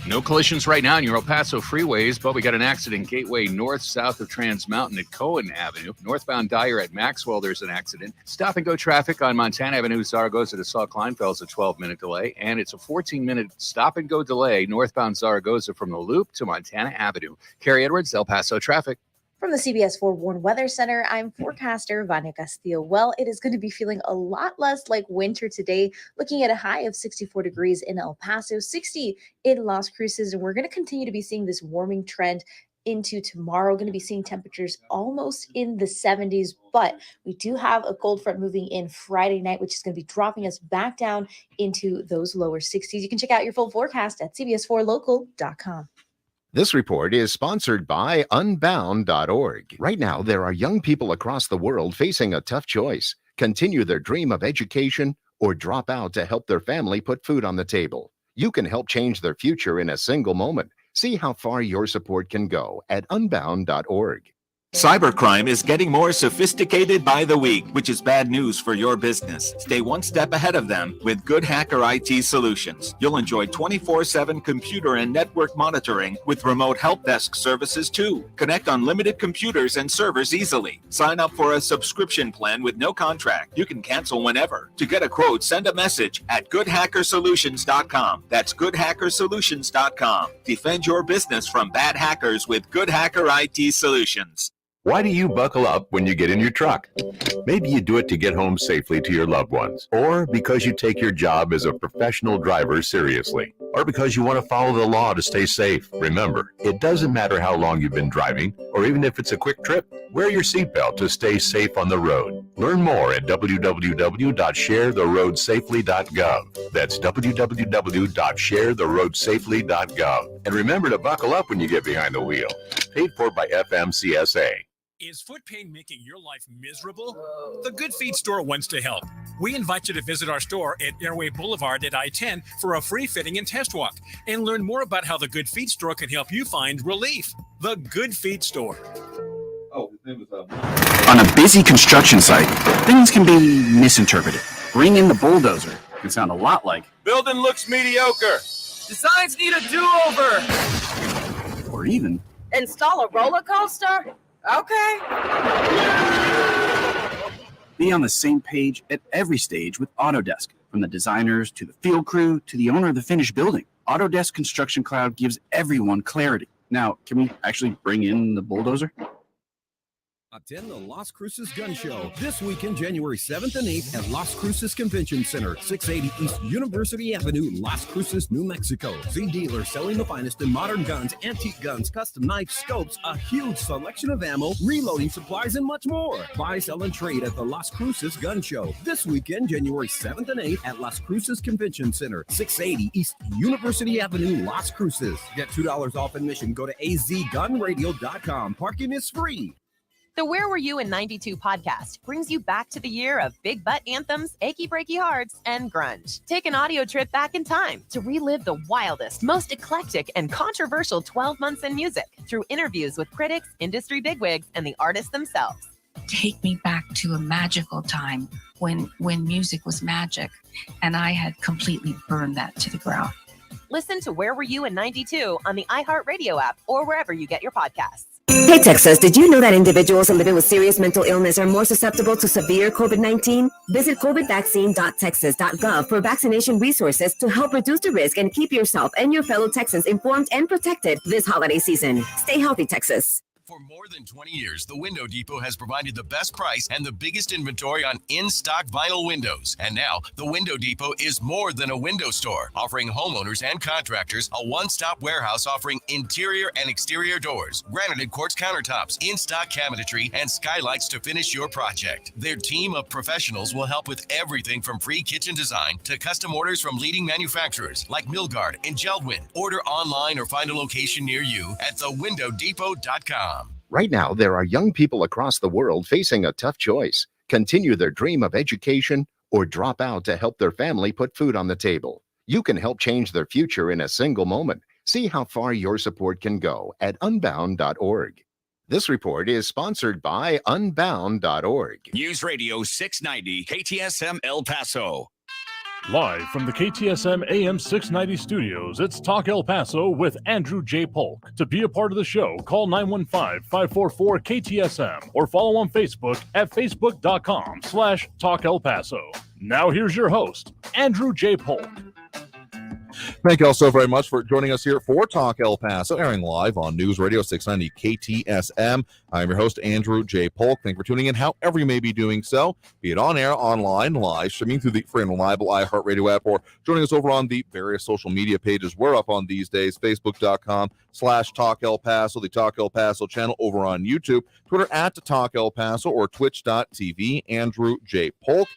Speaker 4: No collisions right now on your El Paso freeways, but we got an accident Gateway north, south of Trans Mountain at Cohen Avenue. Northbound Dyer at Maxwell, there's an accident. Stop and go traffic on Montana Avenue, Zaragoza to Saw Kleinfeld's a 12-minute delay, and it's a 14-minute stop and go delay northbound Zaragoza from the Loop to Montana Avenue. Carrie Edwards, El Paso traffic.
Speaker 15: From the CBS 4 Warn Weather Center, I'm forecaster Vania Castillo. Well, it is going to be feeling a lot less like winter today, looking at a high of 64 degrees in El Paso, 60 in Las Cruces, and we're going to continue to be seeing this warming trend into tomorrow. Going to be seeing temperatures almost in the 70s, but we do have a cold front moving in Friday night, which is going to be dropping us back down into those lower 60s. You can check out your full forecast at cbs4local.com.
Speaker 7: This report is sponsored by Unbound.org. Right now, there are young people across the world facing a tough choice: continue their dream of education or drop out to help their family put food on the table. You can help change their future in a single moment. See how far your support can go at Unbound.org.
Speaker 16: Cybercrime is getting more sophisticated by the week, which is bad news for your business. Stay one step ahead of them with Good Hacker IT Solutions. You'll enjoy 24/7 computer and network monitoring with remote help desk services too. Connect unlimited computers and servers easily. Sign up for a subscription plan with no contract. You can cancel whenever. To get a quote, send a message at goodhackersolutions.com. That's goodhackersolutions.com. Defend your business from bad hackers with Good Hacker IT Solutions.
Speaker 17: Why do you buckle up when you get in your truck? Maybe you do it to get home safely to your loved ones, or because you take your job as a professional driver seriously, or because you want to follow the law to stay safe. Remember, it doesn't matter how long you've been driving, or even if it's a quick trip. Wear your seatbelt to stay safe on the road. Learn more at www.sharetheroadsafely.gov. That's www.sharetheroadsafely.gov. And remember to buckle up when you get behind the wheel. Paid for by FMCSA.
Speaker 18: Is foot pain making your life miserable? The Good Feet Store wants to help. We invite you to visit our store at Airway Boulevard at I-10 for a free fitting and test walk and learn more about how the Good Feet Store can help you find relief. The Good Feet Store.
Speaker 19: On a busy construction site, things can be misinterpreted. Bring in the bulldozer. It can sound a lot like,
Speaker 20: building looks mediocre.
Speaker 21: Designs need a do-over.
Speaker 19: or even,
Speaker 21: Install a roller coaster? Okay.
Speaker 19: be on the same page at every stage with Autodesk, from the designers to the field crew to the owner of the finished building. Autodesk Construction Cloud gives everyone clarity. Now, can we actually bring in the bulldozer?
Speaker 9: Attend the Las Cruces Gun Show this weekend, January 7th and 8th at Las Cruces Convention Center, 680 East University Avenue, Las Cruces, New Mexico. See dealers selling the finest in modern guns, antique guns, custom knives, scopes, a huge selection of ammo, reloading supplies, and much more. Buy, sell, and trade at the Las Cruces Gun Show this weekend, January 7th and 8th at Las Cruces Convention Center, 680 East University Avenue, Las Cruces. Get $2 off admission. Go to azgunradio.com. Parking is free.
Speaker 22: The Where Were You in 92 podcast brings you back to the year of big butt anthems, achy breaky hearts, and grunge. Take an audio trip back in time to relive the wildest, most eclectic, and controversial 12 months in music through interviews with critics, industry bigwigs, and the artists themselves.
Speaker 23: Take me back to a magical time when music was magic, and I had completely burned that to the ground.
Speaker 22: Listen to Where Were You in 92 on the iHeartRadio app or wherever you get your podcasts.
Speaker 24: Hey Texas, did you know that individuals living with serious mental illness are more susceptible to severe COVID-19? Visit covidvaccine.texas.gov for vaccination resources to help reduce the risk and keep yourself and your fellow Texans informed and protected this holiday season. Stay healthy, Texas.
Speaker 10: For more than 20 years, the Window Depot has provided the best price and the biggest inventory on in-stock vinyl windows. And now, the Window Depot is more than a window store, offering homeowners and contractors a one-stop warehouse offering interior and exterior doors, granited quartz countertops, in-stock cabinetry, and skylights to finish your project. Their team of professionals will help with everything from free kitchen design to custom orders from leading manufacturers like Milgard and Geldwin. Order online or find a location near you at thewindowdepot.com.
Speaker 7: Right now, there are young people across the world facing a tough choice: continue their dream of education or drop out to help their family put food on the table. You can help change their future in a single moment. See how far your support can go at Unbound.org. This report is sponsored by Unbound.org.
Speaker 25: News Radio 690 KTSM El Paso.
Speaker 1: Live from the KTSM AM 690 studios, it's Talk El Paso with Andrew J. Polk. To be a part of the show, call 915-544-KTSM or follow on Facebook at facebook.com/Talk El Paso. Now here's your host, Andrew J. Polk.
Speaker 2: Thank you all so very much for joining us here for Talk El Paso, airing live on News Radio 690 KTSM. I'm your host, Andrew J. Polk. Thank you for tuning in, however you may be doing so, be it on air, online, live, streaming through the free and reliable iHeartRadio app, or joining us over on the various social media pages we're up on these days, Facebook.com/Talk El Paso, the Talk El Paso channel over on YouTube, Twitter @Talk El Paso, or Twitch.tv, Andrew J. Polk.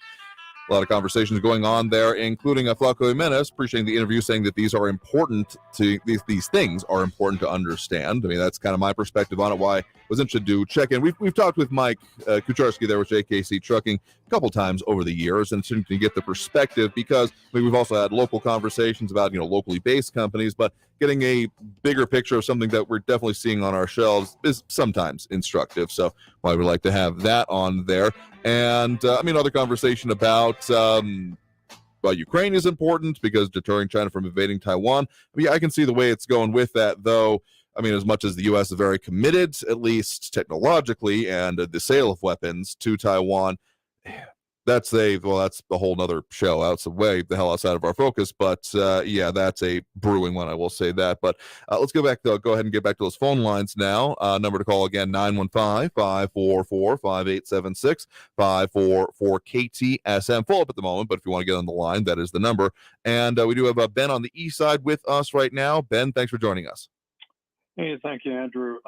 Speaker 2: A lot of conversations going on there, including Flaco Jimenez appreciating the interview, saying that these are important to these things are important to understand. I mean, that's kind of my perspective on it. Why I was interested to check in. We've talked with Mike Kucharski there with JKC Trucking a couple times over the years, and to get the perspective, because we've also had local conversations about locally based companies, but getting a bigger picture of something that we're definitely seeing on our shelves is sometimes instructive. So why we like to have that on there. And other conversation about Ukraine is important because deterring China from invading Taiwan. I can see the way it's going with that, though. As much as the U.S. is very committed, at least technologically, and the sale of weapons to Taiwan, that's a whole nother show. That's way the hell outside of our focus. But that's a brewing one. I will say that. But let's go back. Go ahead and get back to those phone lines now. Number to call again: 915-544-5876, 544-KTSM. Full up at the moment, but if you want to get on the line, that is the number. And we do have Ben on the east side with us right now. Ben, thanks for joining us.
Speaker 5: Hey, thank you, Andrew.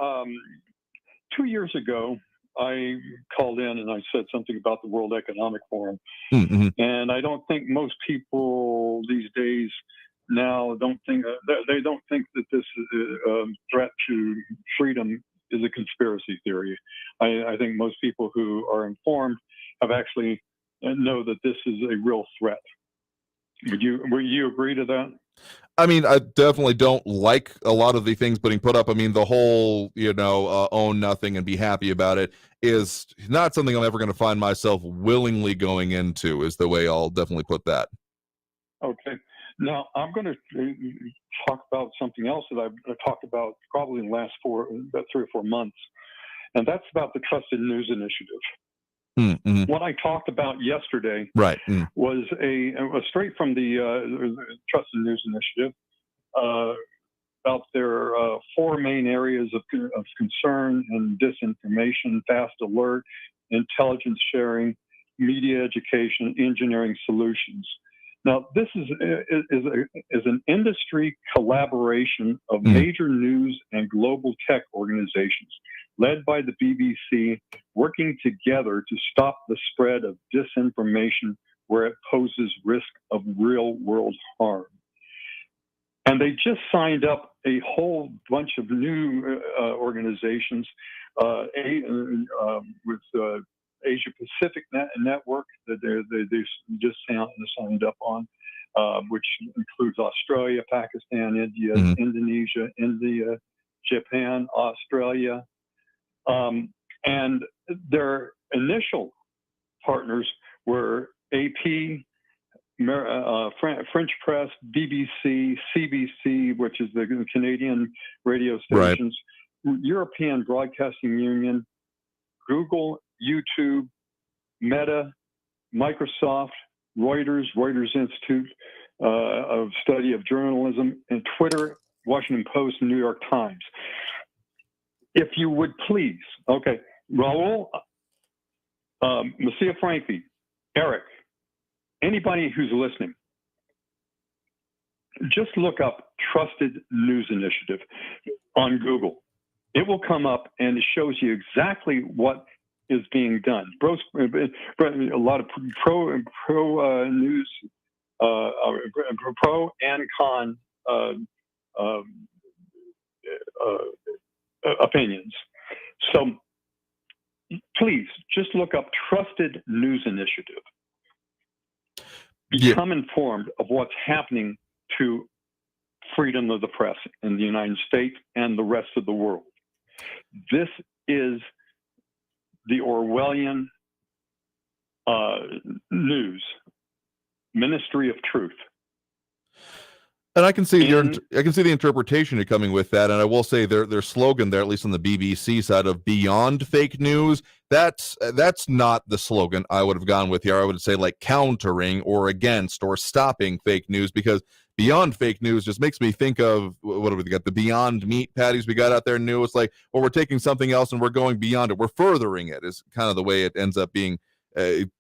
Speaker 5: 2 years ago, I called in and I said something about the World Economic Forum.
Speaker 2: Mm-hmm.
Speaker 5: And I don't think most people these days now don't think that this threat to freedom is a conspiracy theory. I think most people who are informed have actually know that this is a real threat. Would you agree to that?
Speaker 2: I definitely don't like a lot of the things being put up. The whole, own nothing and be happy about it is not something I'm ever going to find myself willingly going into, is the way I'll definitely put that.
Speaker 5: Okay. Now, I'm going to talk about something else that I've talked about probably in the last 3 or 4 months, and that's about the Trusted News Initiative.
Speaker 2: Mm-hmm.
Speaker 5: What I talked about yesterday was straight from the Trusted News Initiative about their 4 main areas of concern and disinformation: fast alert, intelligence sharing, media education, engineering solutions. Now, this is an industry collaboration of major news and global tech organizations, led by the BBC, working together to stop the spread of disinformation where it poses risk of real-world harm. And they just signed up a whole bunch of new organizations with Asia Pacific Network that they just signed up on, which includes Australia, Pakistan, India, Indonesia, Japan, Australia. And their initial partners were AP, French Press, BBC, CBC, which is the Canadian radio stations, European Broadcasting Union, Google, YouTube, Meta, Microsoft, Reuters Institute of Study of Journalism, and Twitter, Washington Post, and New York Times. If you would please, okay, Raul, Messiah Frankie, Eric, anybody who's listening, just look up Trusted News Initiative on Google. It will come up and it shows you exactly what is being done. A lot of pro news, pro and con opinions. So please just look up Trusted News Initiative. Become informed of what's happening to freedom of the press in the United States and the rest of the world. This is the Orwellian news, Ministry of Truth.
Speaker 2: And I can see the interpretation coming with that. And I will say their slogan there, at least on the BBC side, of beyond fake news, that's not the slogan I would have gone with here. I would say like countering or against or stopping fake news, because beyond fake news just makes me think of, what do we got? The Beyond Meat patties we got out there new. It's like, well, we're taking something else and we're going beyond it. We're furthering it, is kind of the way it ends up being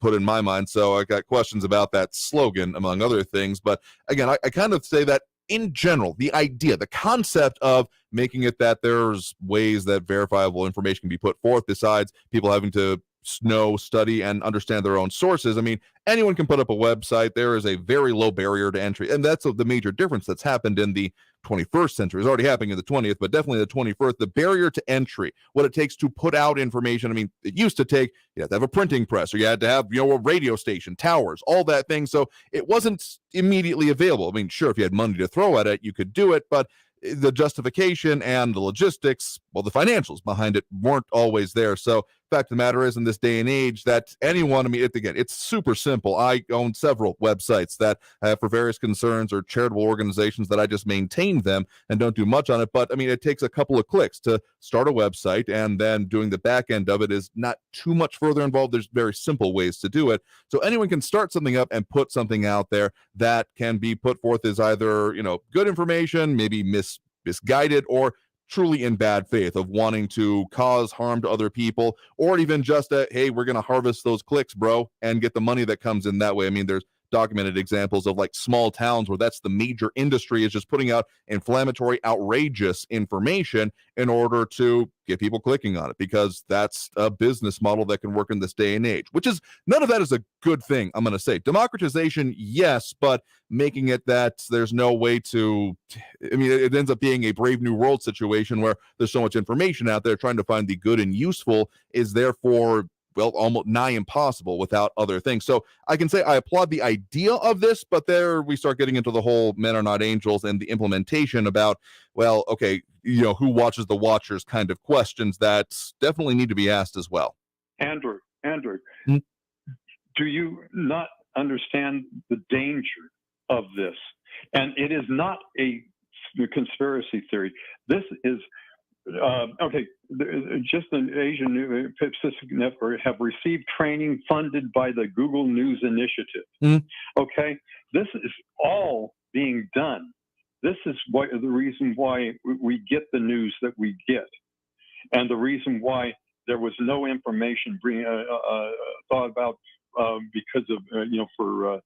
Speaker 2: put in my mind. So I got questions about that slogan, among other things. But again, I kind of say that in general, the idea, the concept of making it that there's ways that verifiable information can be put forth besides people having to know, study, and understand their own sources. I mean, anyone can put up a website. There is a very low barrier to entry, and that's the major difference that's happened in the 21st century. It's already happening in the 20th, but definitely the 21st. The barrier to entry, what it takes to put out information. I mean, it used to take, you had to have a printing press, or you had to have, a radio station, towers, all that thing. So it wasn't immediately available. I mean, sure, if you had money to throw at it, you could do it, but the justification and the logistics, well, the financials behind it weren't always there. So fact of the matter is, in this day and age, that anyone, I mean, it's super simple. I own several websites that I have for various concerns or charitable organizations that I just maintain them and don't do much on it. But I mean, it takes a couple of clicks to start a website, and then doing the back end of it is not too much further involved. There's very simple ways to do it. So anyone can start something up and put something out there that can be put forth as either, good information, maybe misguided, or truly in bad faith of wanting to cause harm to other people, or even just hey, we're going to harvest those clicks, bro, and get the money that comes in that way. I mean, there's documented examples of like small towns where that's the major industry, is just putting out inflammatory, outrageous information in order to get people clicking on it, because that's a business model that can work in this day and age, which is, none of that is a good thing. I'm going to say democratization, yes, but making it that there's no way to, I mean, it ends up being a Brave New World situation where there's so much information out there. Trying to find the good and useful is therefore, well, almost nigh impossible without other things. So I can say I applaud the idea of this, but there we start getting into the whole men are not angels and the implementation about, well, okay, who watches the watchers kind of questions that definitely need to be asked as well.
Speaker 5: Andrew, do you not understand the danger of this? And it is not a conspiracy theory. This is just the Asian Pacific Network have received training funded by the Google News Initiative. Okay, this is all being done. This is the reason why we get the news that we get, and the reason why there was no information thought about because of for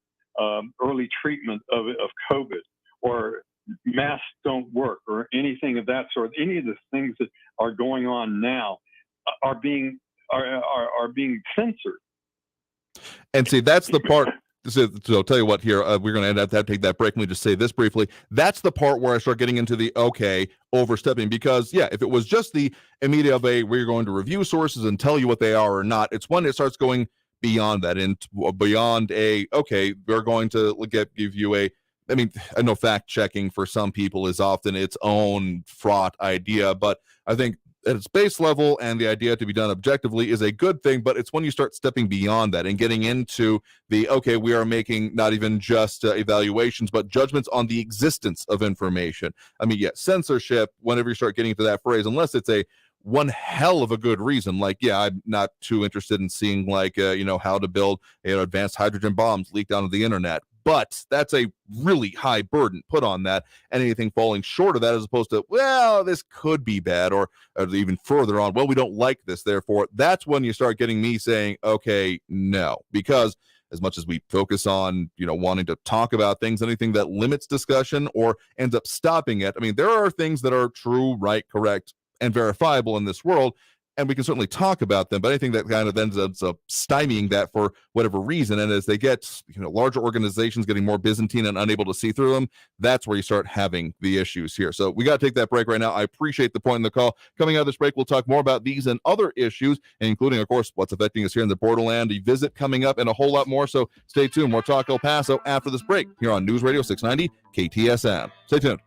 Speaker 5: early treatment of COVID, or masks don't work, or anything of that sort. Any of the things that are going on now are being censored.
Speaker 2: And see, that's the part. So I'll tell you what, here we're going to have to take that break. Let me just say this briefly. That's the part where I start getting into the overstepping, because if it was just the immediate of we're going to review sources and tell you what they are or not, it's when it starts going beyond that, and beyond we're going to give you I know fact checking for some people is often its own fraught idea, but I think at its base level and the idea to be done objectively is a good thing. But it's when you start stepping beyond that and getting into the, we are making not even just evaluations, but judgments on the existence of information. I mean, censorship, whenever you start getting into that phrase, unless it's one hell of a good reason, like, I'm not too interested in seeing how to build advanced hydrogen bombs leaked onto the internet. But that's a really high burden put on that, and anything falling short of that, as opposed to, well, this could be bad, or even further on, well, we don't like this, therefore, that's when you start getting me saying, okay, no, because as much as we focus on, wanting to talk about things, anything that limits discussion or ends up stopping it, I mean, there are things that are true, right, correct, and verifiable in this world, and we can certainly talk about them, but anything that kind of ends up stymieing that for whatever reason, and as they get larger organizations getting more Byzantine and unable to see through them, that's where you start having the issues here. So we got to take that break right now. I appreciate the point in the call. Coming out of this break, we'll talk more about these and other issues, including, of course, what's affecting us here in the Borderland, a visit coming up, and a whole lot more. So stay tuned. More Talk El Paso after this break here on News Radio 690 KTSM. Stay tuned.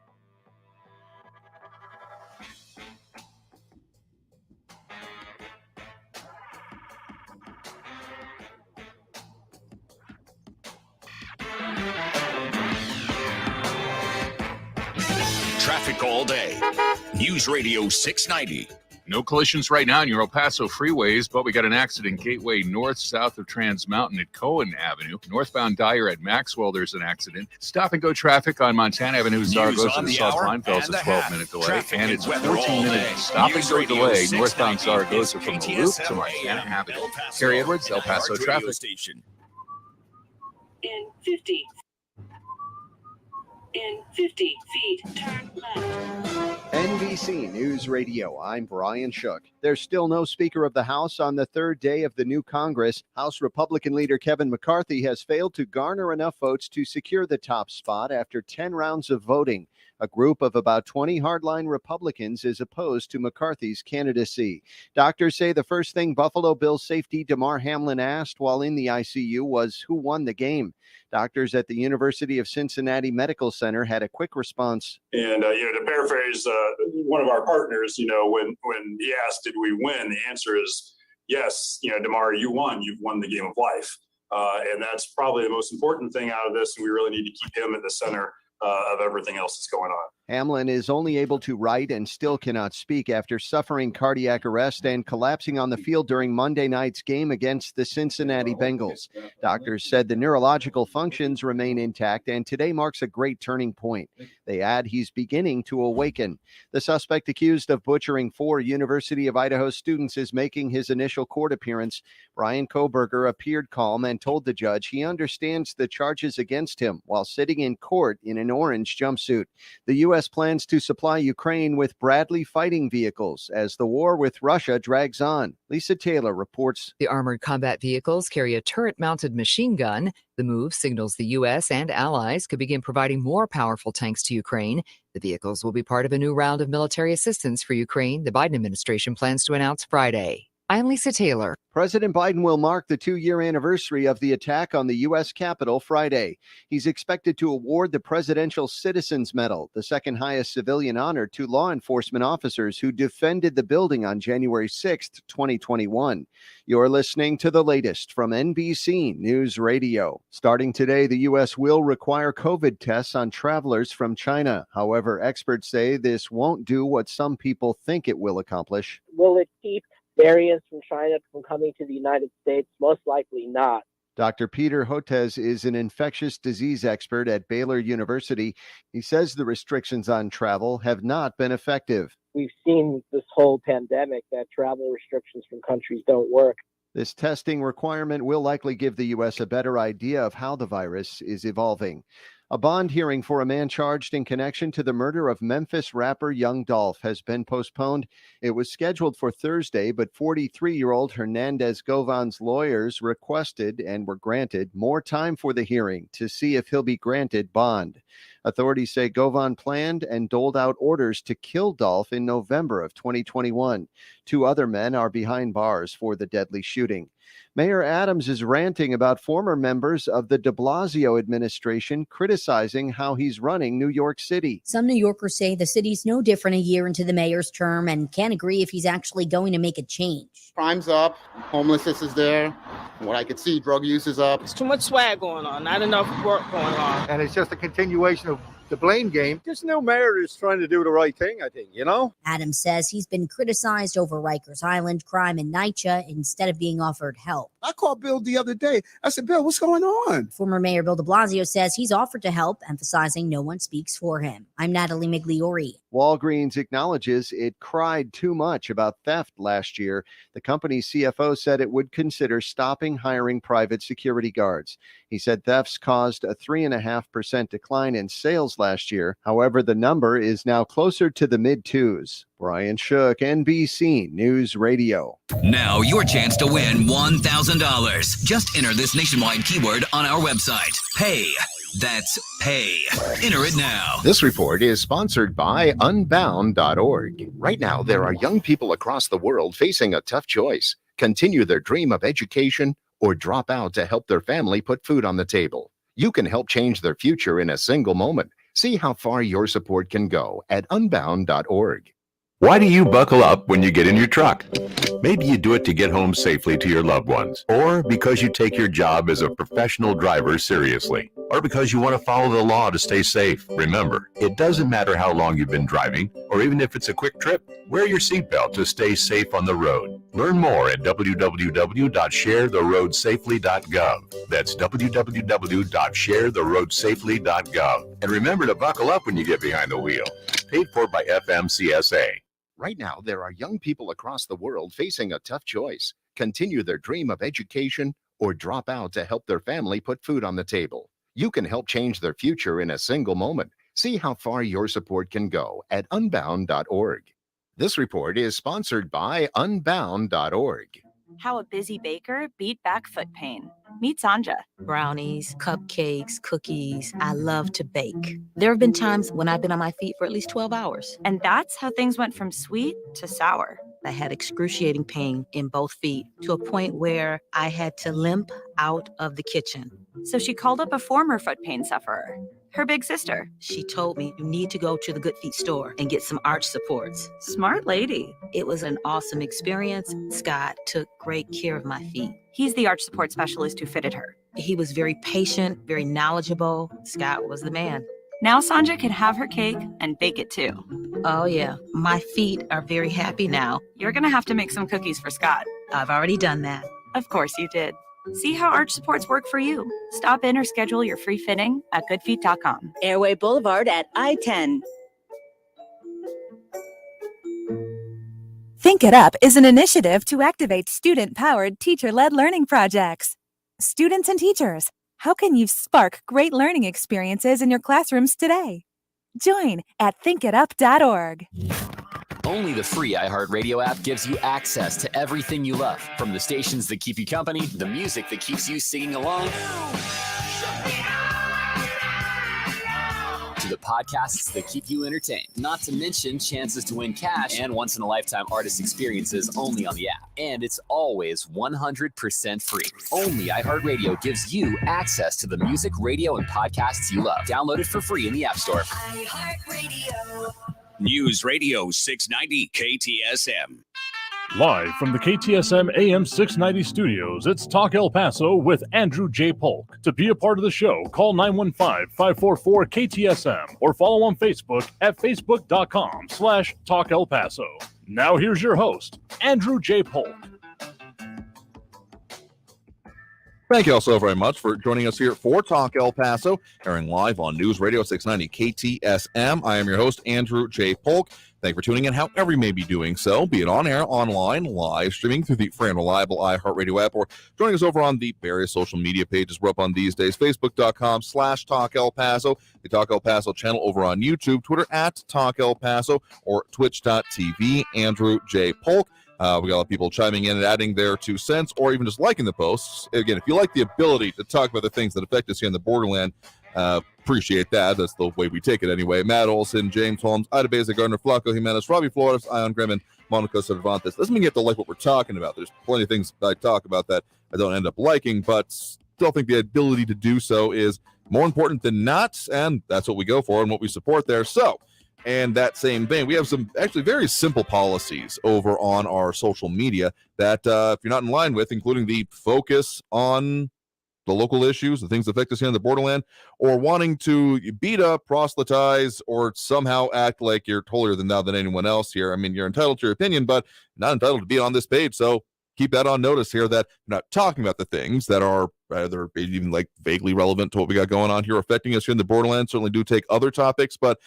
Speaker 25: traffic all day. News Radio 690.
Speaker 4: No collisions right now in your El Paso freeways, but we got an accident Gateway North, south of Trans Mountain at Cohen Avenue. Northbound Dyer at Maxwell, there's an accident. Stop and go traffic on Montana Avenue, Zaragoza to South Kleinfeld's a 12-minute delay.
Speaker 25: Traffic
Speaker 4: And it's a
Speaker 25: and weather all
Speaker 4: 14-minute
Speaker 25: day.
Speaker 4: stop and
Speaker 25: News
Speaker 4: go
Speaker 25: Radio
Speaker 4: delay
Speaker 25: 690
Speaker 4: northbound Zaragoza from the Loop to
Speaker 25: KTSM
Speaker 4: Montana
Speaker 25: AM,
Speaker 4: Avenue.
Speaker 25: El Paso,
Speaker 4: Carrie Edwards, El Paso
Speaker 25: and
Speaker 4: traffic.
Speaker 25: radio station.
Speaker 6: In 50 feet, turn left.
Speaker 8: NBC News Radio, I'm Brian Shook. There's still no Speaker of the House on the third day of the new Congress. House Republican leader Kevin McCarthy has failed to garner enough votes to secure the top spot after 10 rounds of voting. A group of about 20 hardline Republicans is opposed to McCarthy's candidacy. Doctors say the first thing Buffalo Bills safety Damar Hamlin asked while in the ICU was who won the game. Doctors at the University of Cincinnati Medical Center had a quick response.
Speaker 11: And, to paraphrase one of our partners, when he asked, did we win? The answer is yes. Damar, you won. You've won the game of life. And that's probably the most important thing out of this. And we really need to keep him at the center of everything else that's going on.
Speaker 8: Hamlin is only able to write and still cannot speak after suffering cardiac arrest and collapsing on the field during Monday night's game against the Cincinnati Bengals. Doctors said the neurological functions remain intact, and today marks a great turning point. They add he's beginning to awaken. The suspect accused of butchering 4 University of Idaho students is making his initial court appearance. Brian Koberger appeared calm and told the judge he understands the charges against him while sitting in court in an orange jumpsuit. The U.S. plans to supply Ukraine with Bradley fighting vehicles as the war with Russia drags on. Lisa Taylor reports.
Speaker 12: The armored combat vehicles carry a turret-mounted machine gun. The move signals the U.S. and allies could begin providing more powerful tanks to Ukraine. The vehicles will be part of a new round of military assistance for Ukraine the Biden administration plans to announce Friday. I'm Lisa Taylor.
Speaker 8: President Biden will mark the 2-year anniversary of the attack on the U.S. Capitol Friday. He's expected to award the Presidential Citizens Medal, the second highest civilian honor, to law enforcement officers who defended the building on January 6th, 2021. You're listening to the latest from NBC News Radio. Starting today, the U.S. will require COVID tests on travelers from China. However, experts say this won't do what some people think it will accomplish.
Speaker 13: Will it keep variants from China from coming to the United States? Most likely not.
Speaker 8: Dr. Peter Hotez is an infectious disease expert at Baylor University. He says the restrictions on travel have not been effective.
Speaker 13: We've seen this whole pandemic that travel restrictions from countries don't work.
Speaker 8: This testing requirement will likely give the U.S. a better idea of how the virus is evolving. A bond hearing for a man charged in connection to the murder of Memphis rapper Young Dolph has been postponed. It was scheduled for Thursday, but 43-year-old Hernandez Govan's lawyers requested and were granted more time for the hearing to see if he'll be granted bond. Authorities say Govan planned and doled out orders to kill Dolph in November of 2021. 2 other men are behind bars for the deadly shooting. Mayor Adams is ranting about former members of the de Blasio administration criticizing how he's running New York City.
Speaker 26: Some New Yorkers say the city's no different a year into the mayor's term and can't agree if he's actually going to make a change.
Speaker 27: Crime's up, homelessness is there. From what I could see, drug use is up.
Speaker 21: There's too much swag going on, not enough work going on.
Speaker 28: And it's just a continuation of the blame game.
Speaker 29: This new mayor is trying to do the right thing, I think,
Speaker 26: Adams says he's been criticized over Rikers Island crime in NYCHA instead of being offered help.
Speaker 29: I called Bill the other day. I said, Bill, what's going on?
Speaker 26: Former Mayor Bill de Blasio says he's offered to help, emphasizing no one speaks for him. I'm Natalie Migliori.
Speaker 8: Walgreens acknowledges it cried too much about theft last year. The company's CFO said it would consider stopping hiring private security guards. He said thefts caused a 3.5% decline in sales last year. However, the number is now closer to the mid-2s. Brian Shook, NBC News Radio.
Speaker 3: Now your chance to win $1,000. Just enter this nationwide keyword on our website. Pay. That's pay. Enter it now.
Speaker 7: This report is sponsored by Unbound.org. Right now, there are young people across the world facing a tough choice. Continue their dream of education or drop out to help their family put food on the table. You can help change their future in a single moment. See how far your support can go at Unbound.org.
Speaker 17: Why do you buckle up when you get in your truck? Maybe you do it to get home safely to your loved ones, or because you take your job as a professional driver seriously, or because you want to follow the law to stay safe. Remember, it doesn't matter how long you've been driving, or even if it's a quick trip, wear your seatbelt to stay safe on the road. Learn more at www.sharetheroadsafely.gov. That's www.sharetheroadsafely.gov. And remember to buckle up when you get behind the wheel. Paid for by FMCSA.
Speaker 7: Right now, there are young people across the world facing a tough choice: continue their dream of education or drop out to help their family put food on the table. You can help change their future in a single moment. See how far your support can go at unbound.org. This report is sponsored by unbound.org.
Speaker 9: How a busy baker beat back foot pain. Meet Sanja.
Speaker 14: Brownies, cupcakes, cookies. I love to bake. There have been times when I've been on my feet for at least 12 hours.
Speaker 9: And that's how things went from sweet to sour.
Speaker 14: I had excruciating pain in both feet to a point where I had to limp out of the kitchen.
Speaker 9: So she called up a former foot pain sufferer, her big sister.
Speaker 14: She told me, you need to go to the Good Feet store and get some arch supports.
Speaker 9: Smart lady.
Speaker 14: It was an awesome experience. Scott took great care of my feet.
Speaker 9: He's the arch support specialist who fitted her.
Speaker 14: He was very patient, very knowledgeable. Scott was the man.
Speaker 9: Now Sanja can have her cake and bake it too.
Speaker 14: Oh yeah, my feet are very happy now.
Speaker 9: You're gonna have to make some cookies for Scott.
Speaker 14: I've already done that.
Speaker 9: Of course you did. See how arch supports work for you. Stop in or schedule your free fitting at goodfeet.com.
Speaker 15: Airway Boulevard at I-10.
Speaker 16: Think It Up is an initiative to activate student-powered, teacher-led learning projects. Students and teachers, how can you spark great learning experiences in your classrooms today? Join at thinkitup.org.
Speaker 18: Only the free iHeartRadio app gives you access to everything you love, from the stations that keep you company, the music that keeps you singing along, to the podcasts that keep you entertained. Not to mention chances to win cash and once-in-a-lifetime artist experiences only on the app. And it's always 100% free. Only iHeartRadio gives you access to the music, radio, and podcasts you love. Download it for free in the App Store.
Speaker 25: iHeartRadio. News Radio 690 KTSM.
Speaker 1: Live from the KTSM AM 690 studios, it's Talk El Paso with Andrew J. Polk. To be a part of the show, call 915-544-KTSM or follow on Facebook at facebook.com/Talk El Paso. Now here's your host, Andrew J. Polk.
Speaker 2: Thank you all so very much for joining us here for Talk El Paso, airing live on News Radio 690 KTSM. I am your host, Andrew J. Polk. Thank you for tuning in, however you may be doing so, be it on air, online, live streaming through the free and reliable iHeartRadio app, or joining us over on the various social media pages we're up on these days, facebook.com/Talk El Paso, the Talk El Paso channel over on YouTube, Twitter at Talk El Paso, or twitch.tv, Andrew J. Polk. We got a lot of people chiming in and adding their 2 cents, or even just liking the posts. Again, if you like the ability to talk about the things that affect us here in the Borderland, appreciate that. That's the way we take it anyway. Matt Olson, James Holmes, Ida Beza, Gardner, Flaco Jimenez, Robbie Flores, Ion Grimmon, Monica Cervantes. Doesn't mean you have to like what we're talking about. There's plenty of things I talk about that I don't end up liking, but still think the ability to do so is more important than not, and that's what we go for and what we support there. So, and that same vein, we have some actually very simple policies over on our social media that if you're not in line with, including the focus on the local issues, the things that affect us here in the Borderland, or wanting to beat up, proselytize, or somehow act like you're holier than thou than anyone else here. I mean, you're entitled to your opinion, but not entitled to be on this page. So keep that on notice here, that you're not talking about the things that are either even like vaguely relevant to what we got going on here, affecting us here in the Borderland. Certainly do take other topics, but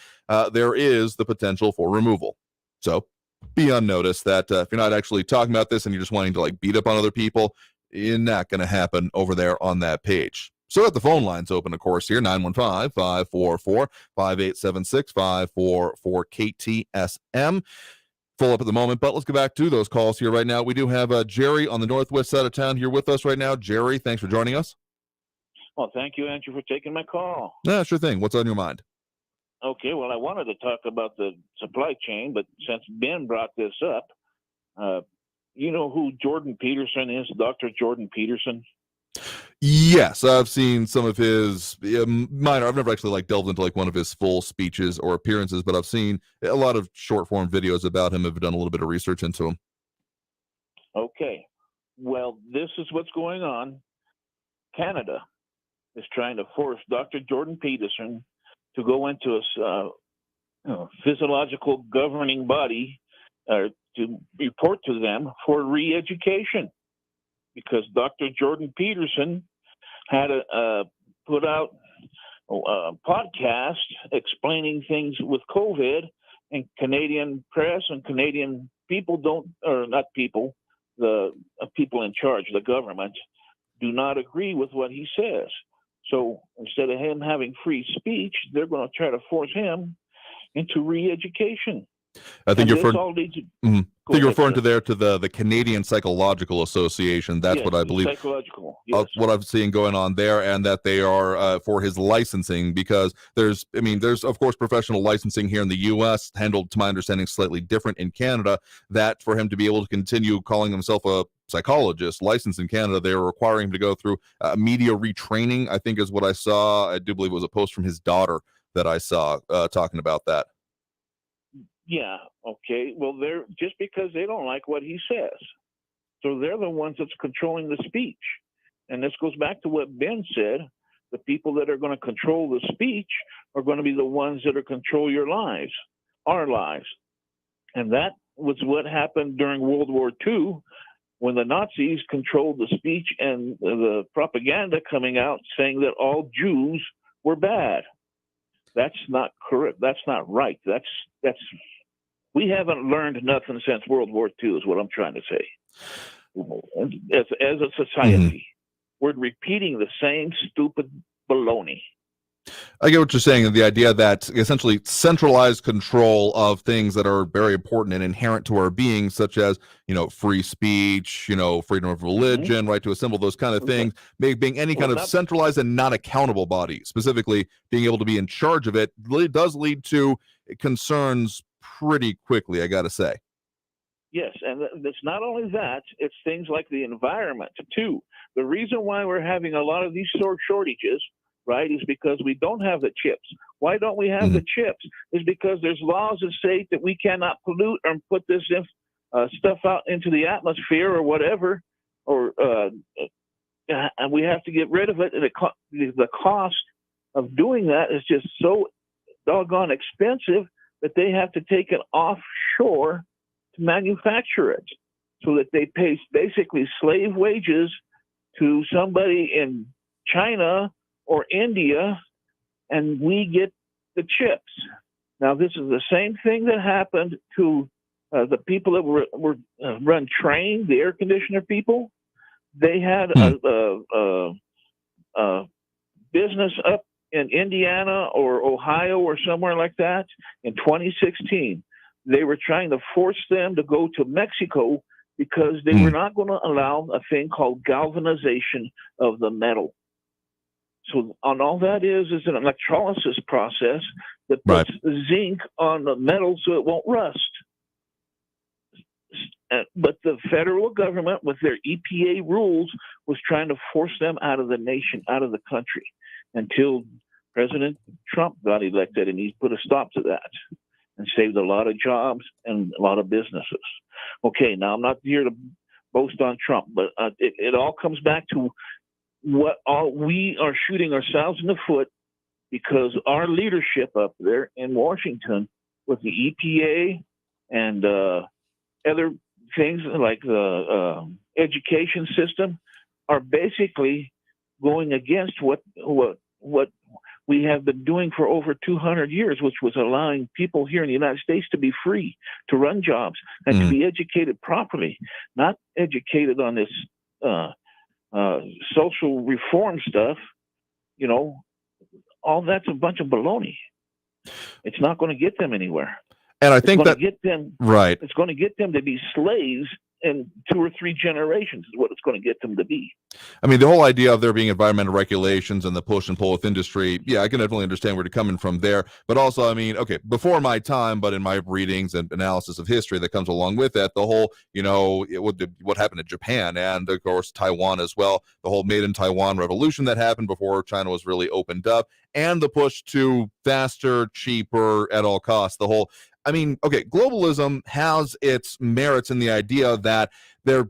Speaker 2: there is the potential for removal. So be on notice that if you're not actually talking about this and you're just wanting to like beat up on other people, it's not going to happen over there on that page. So got the phone lines open, of course, here, 915-544-5876, 544-KTSM. Full up at the moment, but let's go back to those calls here right now. We do have Jerry on the northwest side of town here with us right now. Jerry, thanks for joining us.
Speaker 19: Well, thank you, Andrew, for taking my call.
Speaker 2: Yeah, sure thing. What's on your mind?
Speaker 19: Okay, well, I wanted to talk about the supply chain, but since Ben brought this up, you know who Jordan Peterson is, Dr. Jordan Peterson?
Speaker 2: Yes, I've seen some of his minor. I've never actually like delved into like one of his full speeches or appearances, but I've seen a lot of short form videos about him. I've done a little bit of research into him.
Speaker 19: Okay, well, this is what's going on. Canada is trying to force Dr. Jordan Peterson to go into a physiological governing body to report to them for re-education, because Dr. Jordan Peterson had put out a podcast explaining things with COVID, and Canadian press and Canadian people the people in charge, the government, do not agree with what he says. So instead of him having free speech, they're going to try to force him into re-education.
Speaker 2: I think you're referring to the Canadian Psychological Association. That's what I believe.
Speaker 19: Psychological. Yes.
Speaker 2: What I'm seeing going on there, and that they are for his licensing, because there's of course professional licensing here in the U.S. handled, to my understanding, slightly different in Canada. That for him to be able to continue calling himself a psychologist licensed in Canada, they were requiring him to go through media retraining, I think is what I saw. I do believe it was a post from his daughter that I saw talking about that.
Speaker 19: Yeah, okay. Well, they're just because they don't like what he says. So they're the ones that's controlling the speech. And this goes back to what Ben said. The people that are going to control the speech are going to be the ones that are control your lives, our lives. And that was what happened during World War II, when the Nazis controlled the speech and the propaganda coming out saying that all Jews were bad. That's not correct. That's not right. That's we haven't learned nothing since World War II, is what I'm trying to say. As a society, we're repeating the same stupid baloney.
Speaker 2: I get what you're saying, and the idea that essentially centralized control of things that are very important and inherent to our being, such as, free speech, freedom of religion, right to assemble, those kind of things, being any kind of centralized and not accountable body, specifically being able to be in charge of it, does lead to concerns pretty quickly, I got to say.
Speaker 19: Yes, and it's not only that, it's things like the environment, too. The reason why we're having a lot of these shortages, right, is because we don't have the chips. Why don't we have the chips? Is because there's laws that say that we cannot pollute or put this stuff out into the atmosphere or whatever, and we have to get rid of it. And the cost of doing that is just so doggone expensive that they have to take it offshore to manufacture it, so that they pay basically slave wages to somebody in China or India, and we get the chips. Now, this is the same thing that happened to the people that were run train, the air conditioner people. They had a business up in Indiana or Ohio or somewhere like that in 2016. They were trying to force them to go to Mexico because they were not going to allow a thing called galvanization of the metal. So on all that is an electrolysis process that puts zinc on the metal so it won't rust. But the federal government, with their EPA rules, was trying to force them out of the nation, out of the country, until President Trump got elected, and he put a stop to that and saved a lot of jobs and a lot of businesses. Okay, now I'm not here to boast on Trump, but it all comes back to we are shooting ourselves in the foot, because our leadership up there in Washington with the EPA and other things like the education system are basically going against what we have been doing for over 200 years, which was allowing people here in the United States to be free, to run jobs, and to be educated properly, not educated on this social reform stuff. All that's a bunch of baloney. It's not going to get them anywhere.
Speaker 2: And I think
Speaker 19: it's going to get them to be slaves in 2 or 3 generations is what it's going to get them to be.
Speaker 2: I mean, the whole idea of there being environmental regulations and the push and pull with industry, I can definitely understand where you're coming from there. But also, I mean, okay, before my time, but in my readings and analysis of history that comes along with that, the whole, what happened in Japan and, of course, Taiwan as well, the whole Made in Taiwan revolution that happened before China was really opened up, and the push to faster, cheaper, at all costs, the whole... I mean, okay, globalism has its merits in the idea that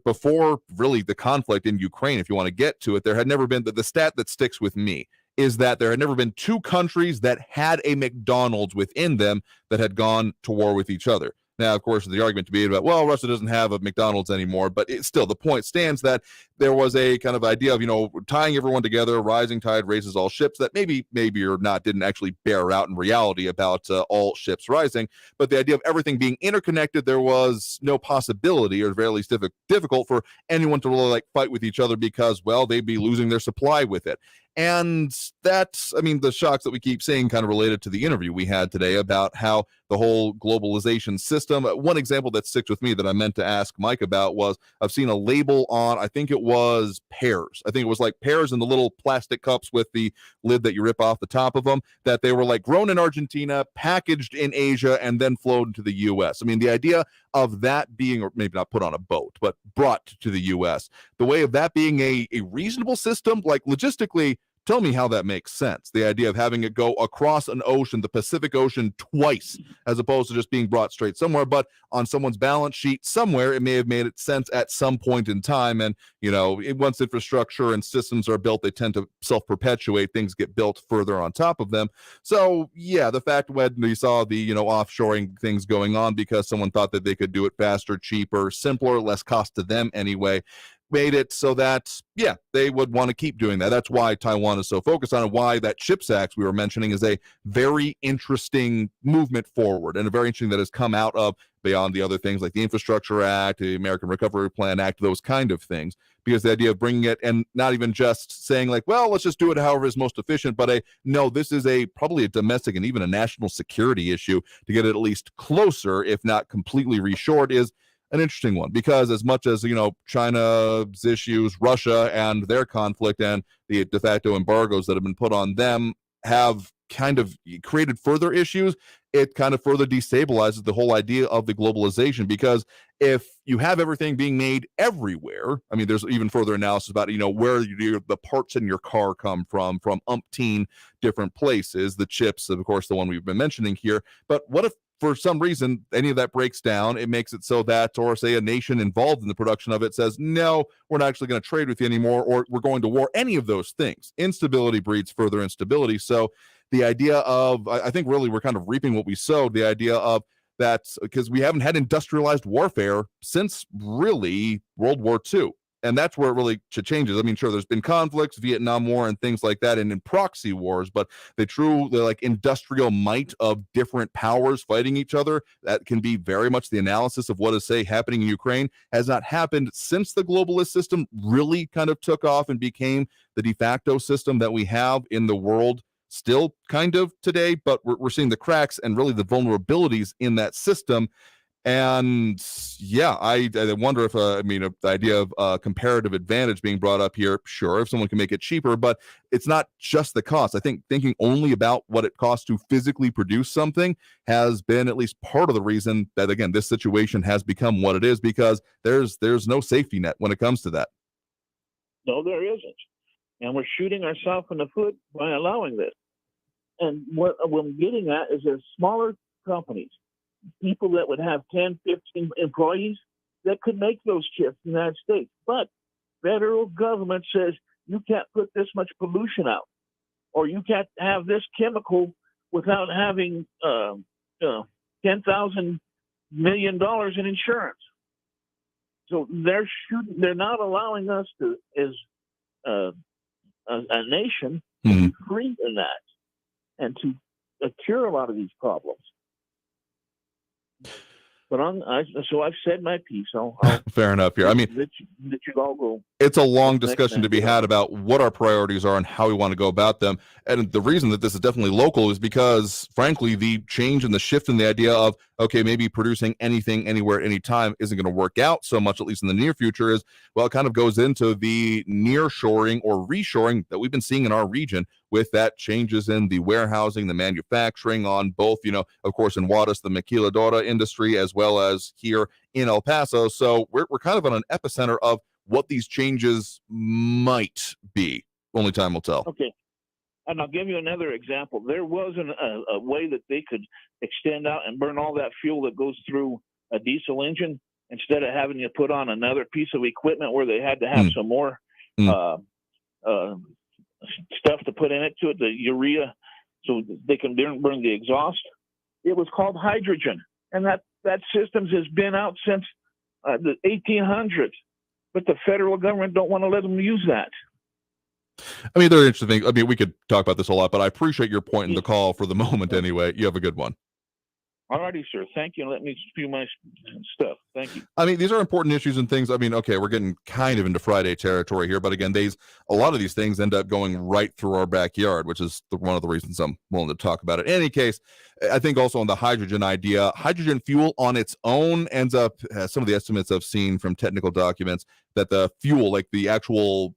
Speaker 2: before really the conflict in Ukraine, if you want to get to it, there had never been the stat that sticks with me is that there had never been two countries that had a McDonald's within them that had gone to war with each other. Now, of course, the argument to be about, well, Russia doesn't have a McDonald's anymore, but still the point stands that there was a kind of idea of, tying everyone together, rising tide raises all ships, that maybe or not didn't actually bear out in reality about all ships rising. But the idea of everything being interconnected, there was no possibility, or very least difficult for anyone to really fight with each other because, well, they'd be losing their supply with it. And that's, the shocks that we keep seeing kind of related to the interview we had today about how the whole globalization system. One example that sticks with me that I meant to ask Mike about was I've seen a label on, I think it was pears. I think it was pears in the little plastic cups with the lid that you rip off the top of them, that they were grown in Argentina, packaged in Asia, and then flown to the U.S. The idea of that being, or maybe not put on a boat, but brought to the U.S., the way of that being a reasonable system, logistically, tell me how that makes sense. The idea of having it go across an ocean, the Pacific Ocean, twice, as opposed to just being brought straight somewhere, but on someone's balance sheet somewhere, it may have made sense at some point in time. And, once infrastructure and systems are built, they tend to self-perpetuate. Things get built further on top of them. So, yeah, the fact when we saw the, offshoring things going on because someone thought that they could do it faster, cheaper, simpler, less cost to them anyway, made it so that, yeah, they would want to keep doing that. That's why Taiwan is so focused on it, why that CHIPS Act we were mentioning is a very interesting movement forward, and a very interesting that has come out of beyond the other things like the Infrastructure Act, the American Recovery Plan Act, those kind of things, because the idea of bringing it and not even just saying well, let's just do it however is most efficient, but no, this is probably a domestic and even a national security issue to get it at least closer, if not completely reshored, is an interesting one, because as much as China's issues, Russia and their conflict and the de facto embargoes that have been put on them have kind of created further issues, it kind of further destabilizes the whole idea of the globalization, because if you have everything being made everywhere, there's even further analysis about where the parts in your car come from umpteen different places, the chips, of course, the one we've been mentioning here. But what if for some reason any of that breaks down? It makes it so that, or say a nation involved in the production of it says, no, we're not actually going to trade with you anymore, or we're going to war. Any of those things, instability breeds further instability. So the idea of, I think really we're kind of reaping what we sowed, the idea of that, because we haven't had industrialized warfare since really World War II. And that's where it really changes. Sure, there's been conflicts, Vietnam War and things like that, and in proxy wars, but the industrial might of different powers fighting each other, that can be very much the analysis of what is, say, happening in Ukraine, has not happened since the globalist system really kind of took off and became the de facto system that we have in the world still kind of today, but we're seeing the cracks and really the vulnerabilities in that system. And yeah, I wonder if the idea of comparative advantage being brought up here, sure, if someone can make it cheaper, but it's not just the cost. I think thinking only about what it costs to physically produce something has been at least part of the reason that, again, this situation has become what it is, because there's no safety net when it comes to that.
Speaker 19: No, there isn't. And we're shooting ourselves in the foot by allowing this. And what I'm getting at is there's smaller companies, people that would have 10, 15 employees that could make those chips in the United States. But federal government says you can't put this much pollution out, or you can't have this chemical without having $10,000 million in insurance. So they're not allowing us to, as a nation, to be free in that and to cure a lot of these problems. But so I've said my piece. I'll
Speaker 2: fair enough here.
Speaker 19: Let you all go.
Speaker 2: It's a long discussion to be had about what our priorities are and how we want to go about them. And the reason that this is definitely local is because, frankly, the change and the shift in the idea of, okay, maybe producing anything, anywhere, anytime isn't going to work out so much, at least in the near future, is, well, it kind of goes into the nearshoring or reshoring that we've been seeing in our region, with that changes in the warehousing, the manufacturing on both, of course, in Juarez, the maquiladora industry, as well as here in El Paso. So we're kind of on an epicenter of what these changes might be. Only time will tell.
Speaker 19: Okay. And I'll give you another example. There was a way that they could extend out and burn all that fuel that goes through a diesel engine, instead of having to put on another piece of equipment where they had to have some more stuff to put in it to it, the urea, so they can burn the exhaust. It was called hydrogen, and that system has been out since the 1800s. But the federal government don't want to let them use that.
Speaker 2: I mean, they're interesting. I mean, we could talk about this a lot, but I appreciate your point in the call for the moment anyway. You have a good one.
Speaker 19: All righty, sir. Thank you. Let me spew my stuff. Thank you.
Speaker 2: I mean, these are important issues and things. I mean, okay, we're getting kind of into Friday territory here, but again, a lot of these things end up going right through our backyard, which is one of the reasons I'm willing to talk about it. In any case, I think also on the hydrogen idea, hydrogen fuel on its own ends up, some of the estimates I've seen from technical documents, that the fuel, like the actual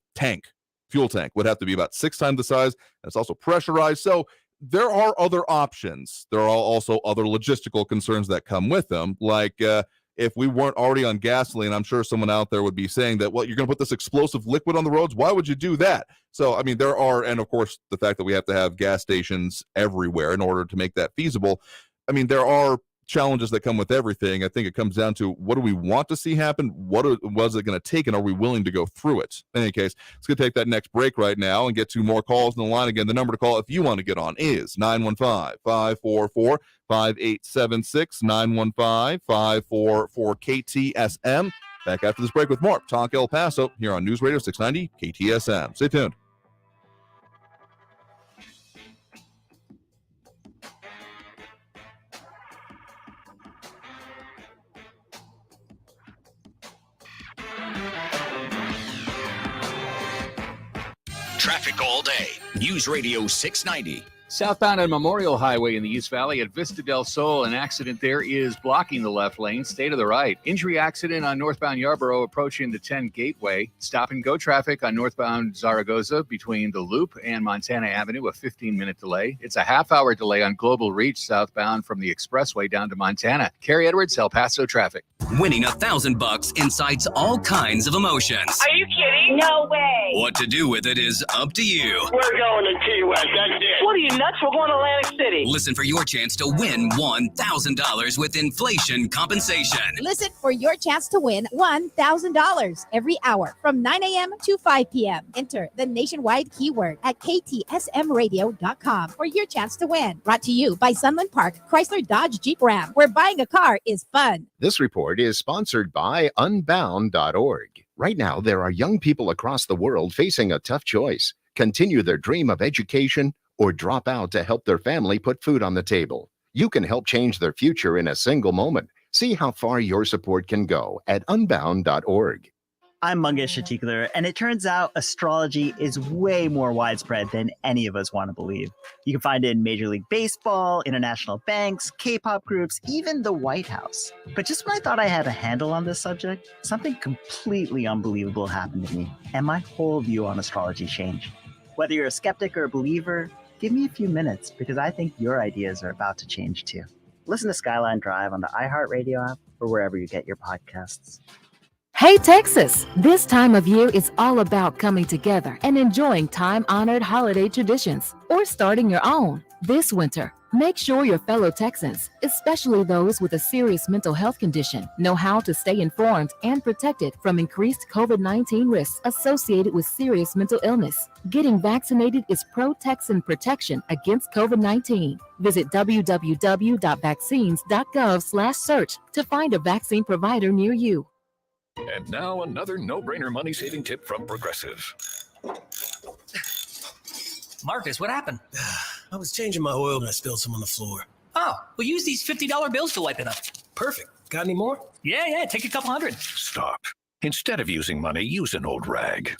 Speaker 2: fuel tank, would have to be about 6 times the size, and it's also pressurized. So there are other options. There are also other logistical concerns that come with them. Like if we weren't already on gasoline, I'm sure someone out there would be saying that, well, you're going to put this explosive liquid on the roads. Why would you do that? So, I mean, there are, and of course, the fact that we have to have gas stations everywhere in order to make that feasible. I mean, there are challenges that come with everything. I think it comes down to, what do we want to see happen? What was it going to take, and are we willing to go through it? In any case, let's go take that next break right now and get to more calls in the line. Again, the number to call if you want to get on is 915-544-5876, 915-544-KTSM. Back after this break with more Talk El Paso here on News Radio 690 KTSM. Stay tuned.
Speaker 25: Traffic all day. News Radio 690.
Speaker 4: Southbound on Memorial Highway in the East Valley at Vista del Sol, an accident there is blocking the left lane. Stay to the right. Injury accident on northbound Yarborough approaching the 10 Gateway. Stop and go traffic on northbound Zaragoza between the Loop and Montana Avenue, a 15-minute delay. It's a half-hour delay on Global Reach southbound from the expressway down to Montana. Carrie Edwards, El Paso traffic.
Speaker 3: Winning $1,000 incites all kinds of emotions.
Speaker 5: Are you kidding? No way.
Speaker 3: What to do with it is up to you.
Speaker 5: We're going to Key West. That's it. What are you, nuts? We're going to Atlantic City.
Speaker 3: Listen for your chance to win $1,000 with inflation compensation.
Speaker 6: Listen for your chance to win $1,000 every hour from 9 a.m. to 5 p.m. Enter the nationwide keyword at ktsmradio.com for your chance to win. Brought to you by Sunland Park, Chrysler Dodge Jeep Ram, where buying a car is fun.
Speaker 7: This report is sponsored by Unbound.org. Right now, there are young people across the world facing a tough choice: continue their dream of education or drop out to help their family put food on the table. You can help change their future in a single moment. See how far your support can go at Unbound.org.
Speaker 10: I'm Mangesh Shatikler, and it turns out astrology is way more widespread than any of us want to believe. You can find it in Major League Baseball, international banks, K-pop groups, even the White House. But just when I thought I had a handle on this subject, something completely unbelievable happened to me, and my whole view on astrology changed. Whether you're a skeptic or a believer, give me a few minutes, because I think your ideas are about to change too. Listen to Skyline Drive on the iHeartRadio app or wherever you get your podcasts.
Speaker 11: Hey, Texas! This time of year is all about coming together and enjoying time-honored holiday traditions or starting your own. This winter, make sure your fellow Texans, especially those with a serious mental health condition, know how to stay informed and protected from increased COVID-19 risks associated with serious mental illness. Getting vaccinated is pro-Texan protection against COVID-19. Visit www.vaccines.gov/search to find a vaccine provider near you.
Speaker 20: And now another no-brainer money-saving tip from Progressive.
Speaker 22: Marcus, what happened?
Speaker 23: I was changing my oil and I spilled some on the floor.
Speaker 22: Oh, well, use these $50 bills to wipe it up.
Speaker 23: Perfect. Got any more?
Speaker 22: Yeah, take a couple hundred.
Speaker 20: Stop. Instead of using money, use an old rag.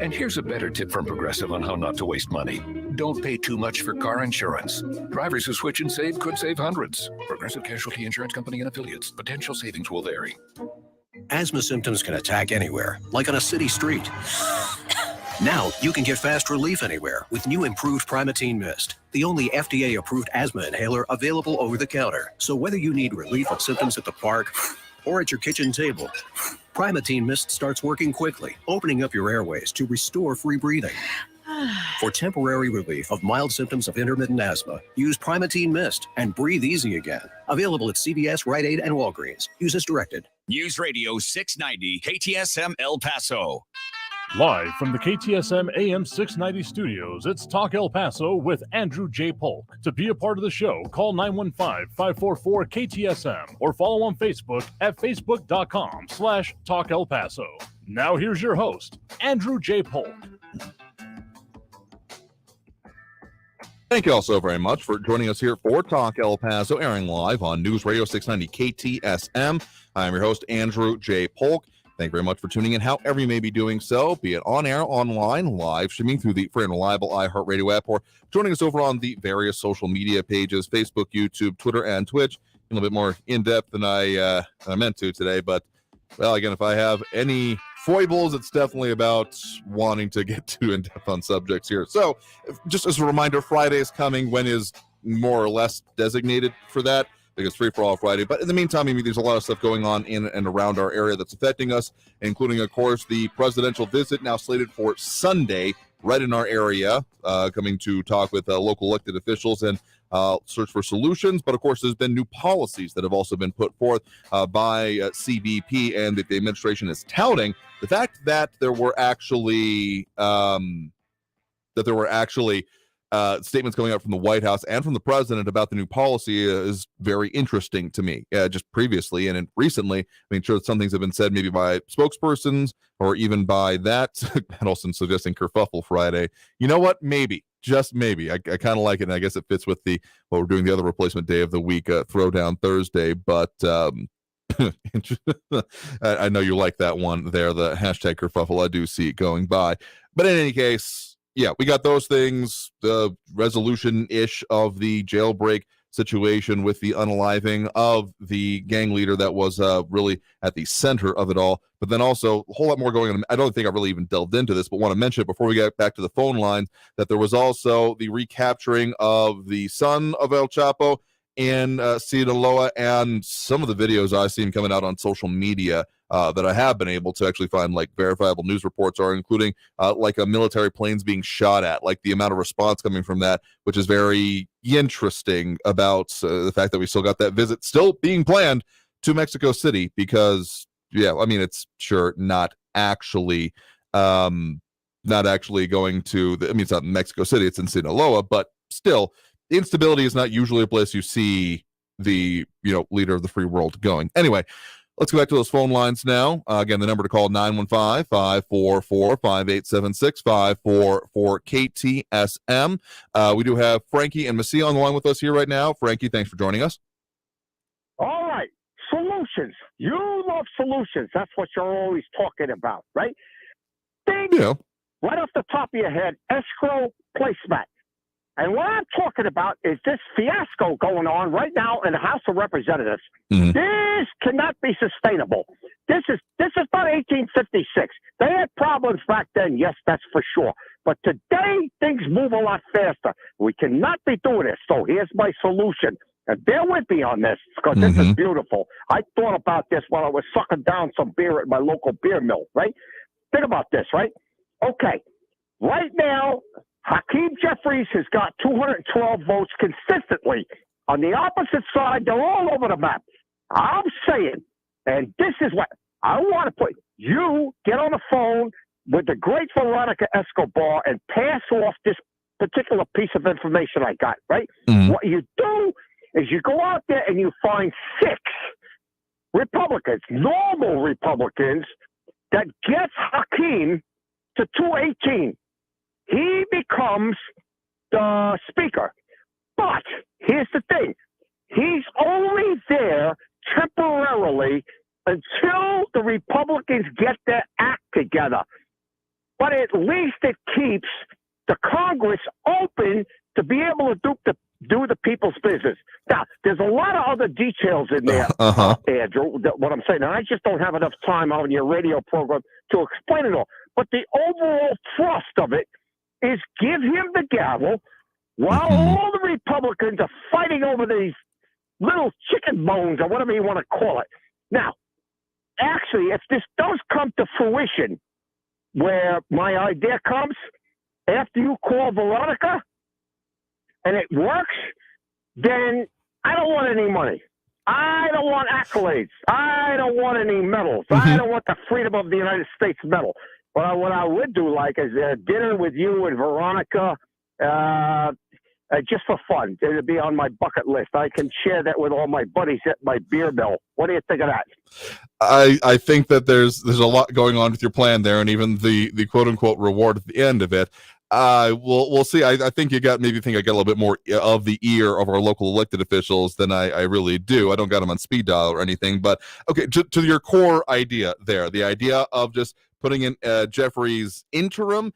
Speaker 20: And here's a better tip from Progressive on how not to waste money. Don't pay too much for car insurance. Drivers who switch and save could save hundreds. Progressive Casualty Insurance Company and Affiliates. Potential savings will vary.
Speaker 24: Asthma symptoms can attack anywhere, like on a city street. Now you can get fast relief anywhere with new improved Primatene Mist, the only FDA-approved asthma inhaler available over the counter. So whether you need relief of symptoms at the park or at your kitchen table, Primatene Mist starts working quickly, opening up your airways to restore free breathing. For temporary relief of mild symptoms of intermittent asthma, use Primatene Mist and breathe easy again. Available at CVS, Rite Aid, and Walgreens. Use as directed.
Speaker 25: News Radio 690 KTSM El Paso.
Speaker 1: Live from the KTSM AM 690 studios, it's Talk El Paso with Andrew J. Polk. To be a part of the show, call 915-544-KTSM or follow on Facebook at facebook.com/Talk El Paso. Now here's your host, Andrew J. Polk.
Speaker 2: Thank you all so very much for joining us here for Talk El Paso, airing live on News Radio 690 KTSM. I'm your host, Andrew J. Polk. Thank you very much for tuning in, however you may be doing so, be it on air, online, live streaming through the free and reliable iHeartRadio app, or joining us over on the various social media pages, Facebook, YouTube, Twitter, and Twitch. A little bit more in-depth than I meant to today, but, well, again, if I have any foibles, it's definitely about wanting to get too in-depth on subjects here. So, just as a reminder, Friday is coming. When is more or less designated for that? Because Free for All Friday. But in the meantime, I mean, there's a lot of stuff going on in and around our area that's affecting us, including, of course, the presidential visit now slated for Sunday right in our area, coming to talk with local elected officials and search for solutions. But, of course, there's been new policies that have also been put forth by CBP, and that the administration is touting the fact that there were actually statements coming out from the White House and from the president about the new policy is very interesting to me. Just previously and recently, I mean, sure, some things have been said maybe by spokespersons or even by that. Adelson suggesting Kerfuffle Friday. You know what? Maybe. Just maybe. I kind of like it, and I guess it fits with what we're doing the other replacement day of the week, Throwdown Thursday, but I know you like that one there, the hashtag Kerfuffle. I do see it going by. But in any case, yeah, we got those things, the resolution-ish of the jailbreak situation with the unaliving of the gang leader that was really at the center of it all. But then also a whole lot more going on. I don't think I've really even delved into this, but want to mention it before we get back to the phone line, that there was also the recapturing of the son of El Chapo in Sinaloa, and some of the videos I've seen coming out on social media that I have been able to actually find like verifiable news reports are including like a military planes being shot at, like the amount of response coming from that, which is very interesting about the fact that we still got that visit still being planned to Mexico City, because, yeah, I mean, it's sure not actually going to, I mean, it's not in Mexico City, it's in Sinaloa, but still, instability is not usually a place you see the, leader of the free world going. Anyway, let's go back to those phone lines now. Again, the number to call, 915-544-5876, 544-KTSM. We do have Frankie and Messi on the line with us here right now. Frankie, thanks for joining us.
Speaker 8: All right. Solutions. You love solutions. That's what you're always talking about, right? Think right off the top of your head, escrow placemat. And what I'm talking about is this fiasco going on right now in the House of Representatives. Mm-hmm. This cannot be sustainable. This is not 1856. They had problems back then, yes, that's for sure. But today, things move a lot faster. We cannot be doing this. So here's my solution. And bear with me on this, because this is beautiful. I thought about this while I was sucking down some beer at my local beer mill, right? Think about this, right? Okay. Right now, Hakeem Jeffries has got 212 votes consistently. On the opposite side, they're all over the map. I'm saying, and this is what I want to put, you get on the phone with the great Veronica Escobar and pass off this particular piece of information I got, right? Mm-hmm. What you do is you go out there and you find 6 Republicans, normal Republicans, that gets Hakeem to 218. He becomes the speaker. But here's the thing. He's only there temporarily until the Republicans get their act together. But at least it keeps the Congress open to be able to do the people's business. Now, there's a lot of other details in there, Andrew, what I'm saying. And I just don't have enough time on your radio program to explain it all. But the overall thrust of it is give him the gavel while all the Republicans are fighting over these little chicken bones or whatever you want to call it. Now, actually, if this does come to fruition, where my idea comes, after you call Veronica and it works, then I don't want any money. I don't want accolades. I don't want any medals. I don't want the Freedom of the United States medal. what I would do is a dinner with you and Veronica, just for fun. It'd be on my bucket list. I can share that with all my buddies at my beer mill. What do you think of that?
Speaker 2: I think that there's a lot going on with your plan there, and even the quote unquote reward at the end of it. We'll see. I think I got a little bit more of the ear of our local elected officials than I really do. I don't got them on speed dial or anything, but okay, to your core idea there, the idea of just putting in Jeffrey's interim.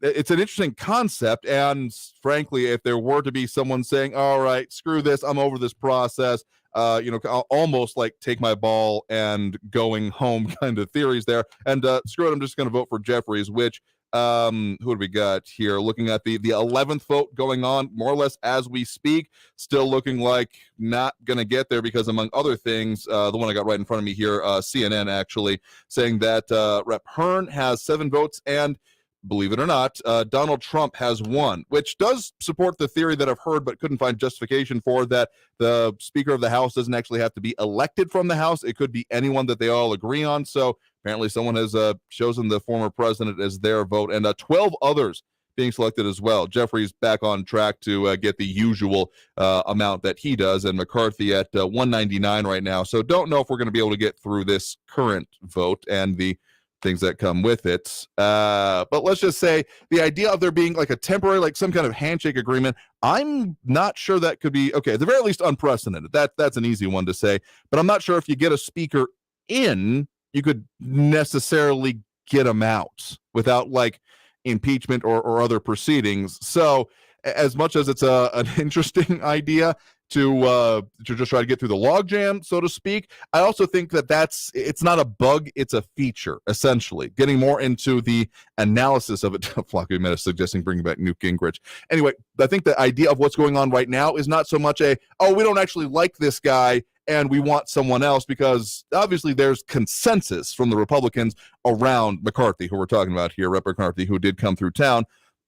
Speaker 2: It's an interesting concept, and frankly, if there were to be someone saying, all right, screw this, I'm over this process, I'll almost like take my ball and going home kind of theories there, and screw it, I'm just going to vote for Jeffries, which who do we got here? Looking at the 11th vote going on more or less as we speak, still looking like not going to get there because, among other things, the one I got right in front of me here, CNN actually saying that Rep. Hearn has 7 votes, and believe it or not, Donald Trump has 1, which does support the theory that I've heard but couldn't find justification for, that the Speaker of the House doesn't actually have to be elected from the House. It could be anyone that they all agree on. So apparently someone has chosen the former president as their vote, and 12 others being selected as well. Jeffrey's back on track to get the usual amount that he does, and McCarthy at 199 right now. So don't know if we're going to be able to get through this current vote and the things that come with it. But let's just say the idea of there being like a temporary, like some kind of handshake agreement, I'm not sure that could be, okay, at the very least unprecedented. That's an easy one to say, but I'm not sure if you get a speaker in, you could necessarily get him out without like impeachment or other proceedings. So as much as it's an interesting idea to just try to get through the logjam, so to speak, I also think that it's not a bug, it's a feature, essentially. Getting more into the analysis of it. Flocky Meta suggesting bringing back Newt Gingrich. Anyway, I think the idea of what's going on right now is not so much we don't actually like this guy and we want someone else, because obviously there's consensus from the Republicans around McCarthy, who we're talking about here, Rep. McCarthy, who did come through town.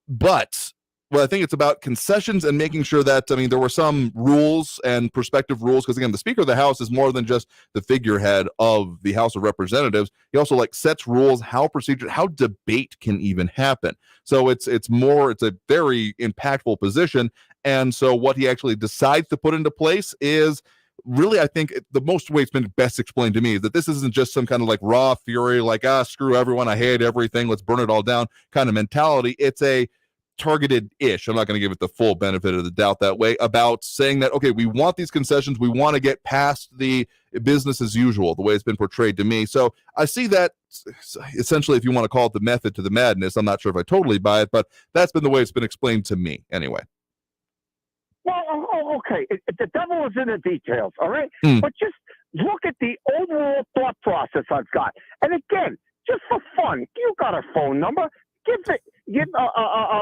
Speaker 2: But I think it's about concessions and making sure that, there were some rules and prospective rules, because again, the Speaker of the House is more than just the figurehead of the House of Representatives. He also sets rules, how debate can even happen. So it's a very impactful position. And so what he actually decides to put into place is really, I think the most way it's been best explained to me is that this isn't just some kind of raw fury, screw everyone, I hate everything, let's burn it all down kind of mentality. It's a targeted-ish, I'm not going to give it the full benefit of the doubt that way, about saying that, okay, we want these concessions, we want to get past the business as usual, the way it's been portrayed to me. So I see that, essentially, if you want to call it the method to the madness. I'm not sure if I totally buy it, but that's been the way it's been explained to me, anyway.
Speaker 8: Well, okay, the devil is in the details, all right? But just look at the overall thought process I've got. And again, just for fun, you got her phone number, give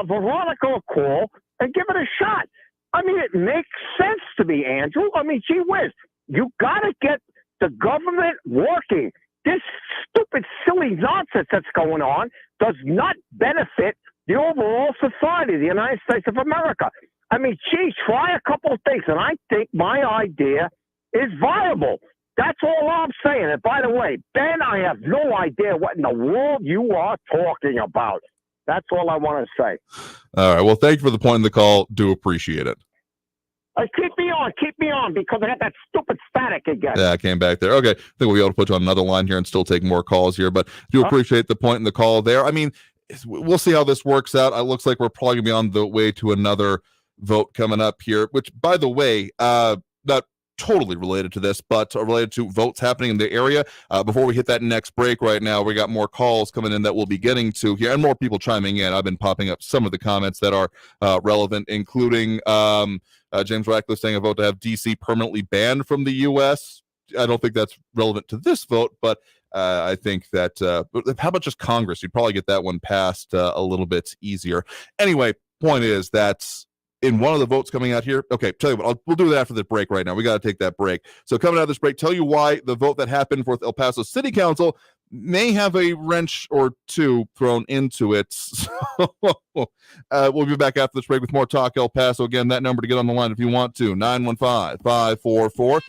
Speaker 8: Veronica a call and give it a shot. It makes sense to me, Andrew. Gee whiz, you got to get the government working. This stupid, silly nonsense that's going on does not benefit the overall society of the United States of America. Try a couple of things, and I think my idea is viable. That's all I'm saying. And by the way, Ben, I have no idea what in the world you are talking about. That's all I want to say.
Speaker 2: All right. Well, thank you for the point in the call. Do appreciate it.
Speaker 8: Keep me on, because I got that stupid static again.
Speaker 2: Yeah, I came back there. Okay. I think we'll be able to put you on another line here and still take more calls here, but do appreciate the point in the call there. We'll see how this works out. It looks like we're probably going to be on the way to another vote coming up here, which, by the way, not totally related to this, but related to votes happening in the area. Before we hit that next break right now, we got more calls coming in that we'll be getting to here, and more people chiming in. I've been popping up some of the comments that are relevant, including James Radcliffe saying a vote to have D.C. permanently banned from the U.S. I don't think that's relevant to this vote, but I think that, how about just Congress? You'd probably get that one passed a little bit easier. Anyway, point is that in one of the votes coming out here, okay, tell you what, we'll do that after the break right now. We got to take that break. So coming out of this break, tell you why the vote that happened for El Paso City Council may have a wrench or two thrown into it. So, we'll be back after this break with more Talk El Paso. Again, that number to get on the line if you want to, 915-544-5876,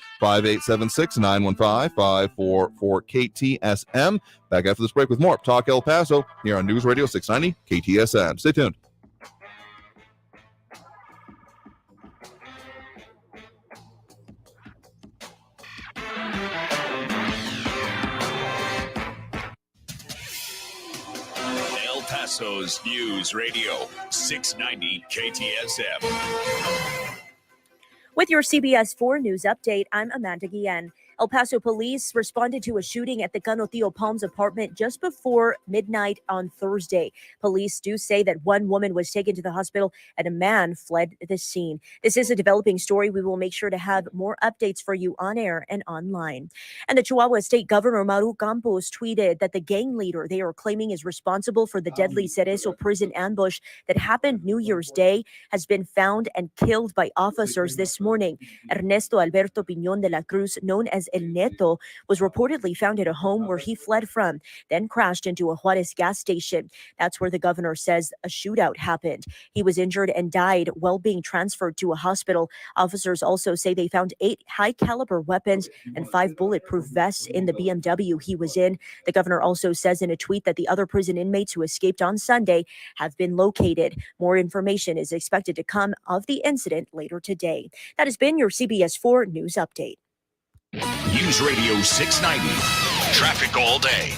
Speaker 2: 915-544-KTSM. Back after this break with more Talk El Paso here on News Radio 690 KTSM. Stay tuned.
Speaker 25: El Paso's News Radio 690 KTSM.
Speaker 12: With your CBS 4 News update, I'm Amanda Guillen. El Paso police responded to a shooting at the Canotillo Palms apartment just before midnight on Thursday. Police do say that one woman was taken to the hospital and a man fled the scene. This is a developing story. We will make sure to have more updates for you on air and online. And the Chihuahua State Governor Maru Campos tweeted that the gang leader they are claiming is responsible for the deadly Cerezo prison ambush that happened New Year's Day has been found and killed by officers this morning. Ernesto Alberto Piñón de la Cruz, known as El Neto, was reportedly found at a home where he fled from, then crashed into a Juarez gas station. That's where the governor says a shootout happened. He was injured and died while being transferred to a hospital. Officers also say they found 8 high-caliber weapons and 5 bulletproof vests in the BMW he was in. The governor also says in a tweet that the other prison inmates who escaped on Sunday have been located. More information is expected to come of the incident later today. That has been your CBS 4 News Update.
Speaker 25: News Radio 690. Traffic all day.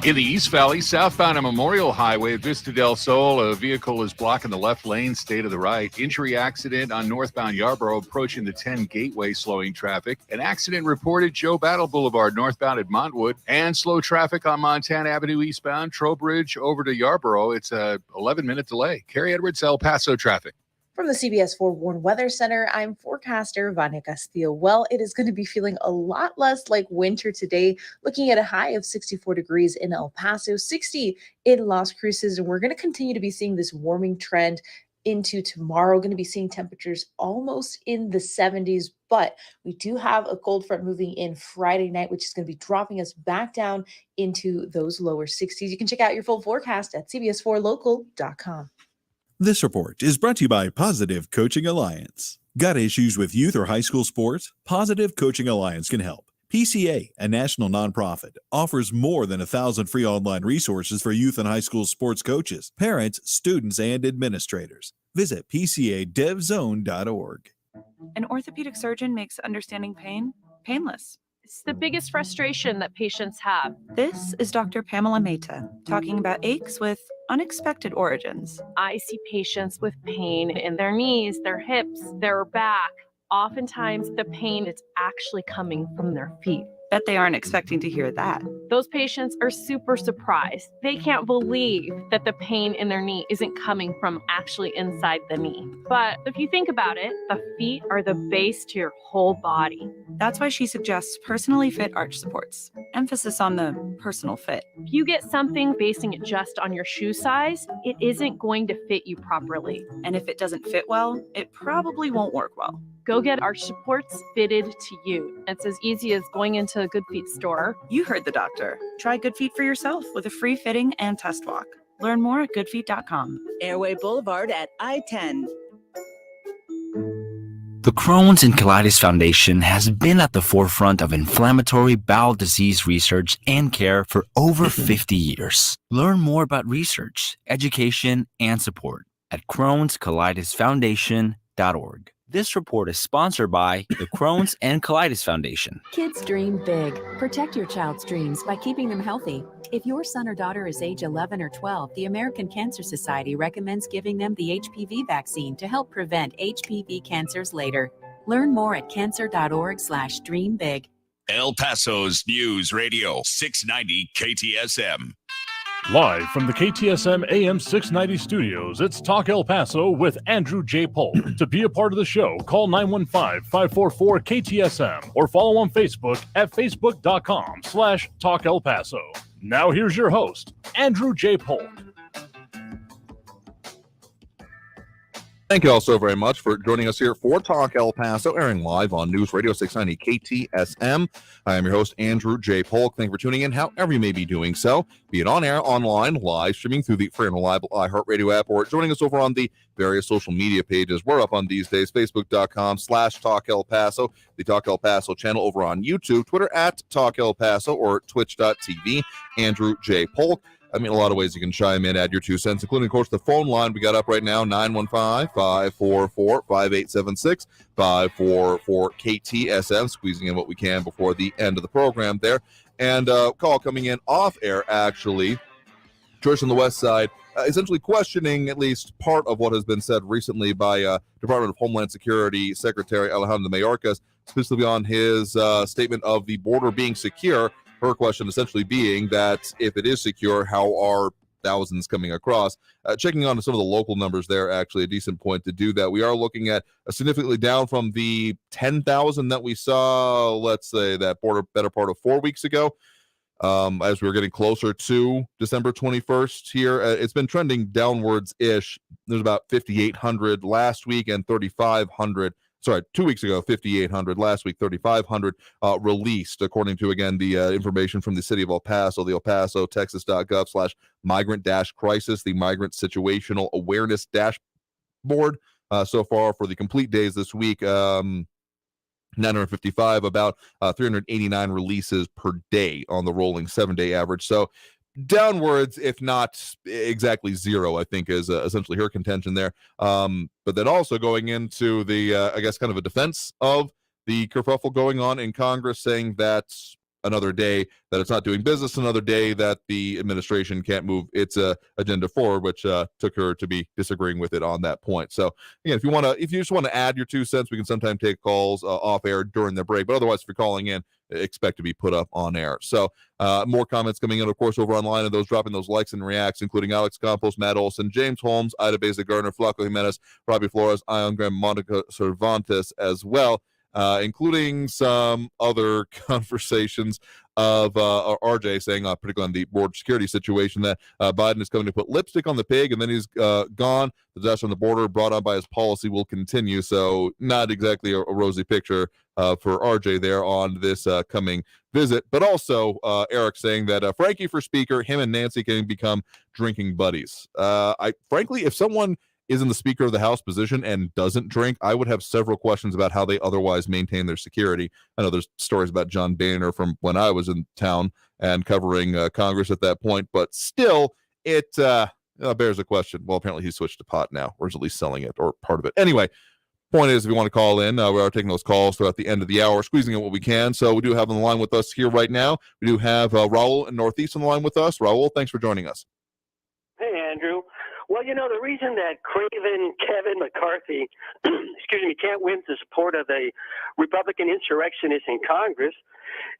Speaker 4: In the East Valley, southbound on Memorial Highway at Vista del Sol, a vehicle is blocking the left lane, stay to the right. Injury accident on northbound Yarborough approaching the 10 Gateway, slowing traffic. An accident reported Joe Battle Boulevard northbound at Montwood, and slow traffic on Montana Avenue eastbound, Trowbridge over to Yarborough. It's a 11-minute delay. Carrie Edwards, El Paso traffic.
Speaker 13: From the CBS 4 Warn Weather Center, I'm forecaster Vania Castillo. Well, it is going to be feeling a lot less like winter today, looking at a high of 64 degrees in El Paso, 60 in Las Cruces, and we're going to continue to be seeing this warming trend into tomorrow. Going to be seeing temperatures almost in the 70s, but we do have a cold front moving in Friday night, which is going to be dropping us back down into those lower 60s. You can check out your full forecast at cbs4local.com.
Speaker 14: This report is brought to you by Positive Coaching Alliance. Got issues with youth or high school sports? Positive Coaching Alliance can help. PCA, a national nonprofit, offers more than 1,000 free online resources for youth and high school sports coaches, parents, students, and administrators. Visit PCADevZone.org.
Speaker 9: An orthopedic surgeon makes understanding pain painless.
Speaker 17: It's the biggest frustration that patients have.
Speaker 9: This is Dr. Pamela Mehta talking about aches with unexpected origins.
Speaker 17: I see patients with pain in their knees, their hips, their back. Oftentimes, the pain is actually coming from their feet.
Speaker 9: Bet they aren't expecting to hear that.
Speaker 17: Those patients are super surprised. They can't believe that the pain in their knee isn't coming from actually inside the knee. But if you think about it, the feet are the base to your whole body.
Speaker 9: That's why she suggests personally fit arch supports. Emphasis on the personal fit.
Speaker 17: If you get something basing it just on your shoe size, it isn't going to fit you properly.
Speaker 9: And if it doesn't fit well, it probably won't work well.
Speaker 17: Go get arch supports fitted to you. It's as easy as going into a Good Feet store.
Speaker 9: You heard the doctor. Try Good Feet for yourself with a free fitting and test walk. Learn more at goodfeet.com.
Speaker 15: Airway Boulevard at I-10.
Speaker 3: The Crohn's and Colitis Foundation has been at the forefront of inflammatory bowel disease research and care for over 50 years. Learn more about research, education, and support at Crohn'sColitisFoundation.org. This report is sponsored by the Crohn's and Colitis Foundation.
Speaker 11: Kids dream big. Protect your child's dreams by keeping them healthy. If your son or daughter is age 11 or 12, the American Cancer Society recommends giving them the HPV vaccine to help prevent HPV cancers later. Learn more at cancer.org/dreambig.
Speaker 25: El Paso's News Radio 690 KTSM.
Speaker 1: Live from the KTSM AM 690 studios, it's Talk El Paso with Andrew J. Polk. To be a part of the show, call 915-544-KTSM or follow on Facebook at facebook.com/Talk El Paso. Now here's your host, Andrew J. Polk.
Speaker 2: Thank you all so very much for joining us here for Talk El Paso, airing live on News Radio 690 KTSM. I am your host, Andrew J. Polk. Thank you for tuning in, however you may be doing so, be it on air, online, live streaming through the free and reliable iHeartRadio app, or joining us over on the various social media pages. We're up on these days, Facebook.com/Talk El Paso, the Talk El Paso channel over on YouTube, Twitter at Talk El Paso, or Twitch.tv, Andrew J. Polk. I mean, a lot of ways you can chime in, add your 2 cents, including, of course, the phone line we got up right now, 915-544-5876, 544-KTSM, squeezing in what we can before the end of the program there. And call coming in off air, actually, Trish on the West Side, essentially questioning at least part of what has been said recently by Department of Homeland Security Secretary Alejandro Mayorkas, specifically on his statement of the border being secure. Her question essentially being that if it is secure, how are thousands coming across? Checking on some of the local numbers there, actually a decent point to do that. We are looking at significantly down from the 10,000 that we saw, let's say, that better part of 4 weeks ago. As we were getting closer to December 21st here, it's been trending downwards-ish. There's about 5,800 last week and 3,500. Sorry, 2 weeks ago, 5,800. Last week, 3,500 released, according to, again, the information from the city of El Paso, the El Paso, Texas.gov/migrant-crisis, the Migrant Situational Awareness Dashboard. So far for the complete days this week, 955, about 389 releases per day on the rolling 7-day average. So downwards, if not exactly zero, I think is essentially her contention there. But then also going into the, I guess, kind of a defense of the kerfuffle going on in Congress, saying that another day that it's not doing business, another day that the administration can't move its agenda forward, which took her to be disagreeing with it on that point. So again, if you just want to add your 2 cents, we can sometimes take calls off air during the break, but otherwise, if you're calling in, expect to be put up on air. So more comments coming in, of course, over online, and those dropping those likes and reacts, including Alex Campos, Matt Olson, James Holmes, Ida Beza Gardner, Flaco Jimenez, Robbie Flores, Ion Graham, Monica Cervantes as well. Including some other conversations of RJ saying, particularly on the border security situation, that Biden is coming to put lipstick on the pig and then he's gone. The disaster on the border brought on by his policy will continue. So not exactly a rosy picture for RJ there on this coming visit. But also Eric saying that Frankie for speaker, him and Nancy can become drinking buddies. Frankly, if someone is in the Speaker of the House position and doesn't drink, I would have several questions about how they otherwise maintain their security. I know there's stories about John Boehner from when I was in town and covering Congress at that point, but still, it bears a question. Well, apparently he switched to pot now, or is at least selling it, or part of it. Anyway, point is, if you want to call in, we are taking those calls throughout the end of the hour, squeezing in what we can. So we do have on the line with us here right now. We do have Raul in Northeast on the line with us. Raul, thanks for joining us.
Speaker 5: Hey, Andrew. Well, you know, the reason that Craven Kevin McCarthy, can't win the support of the Republican insurrectionists in Congress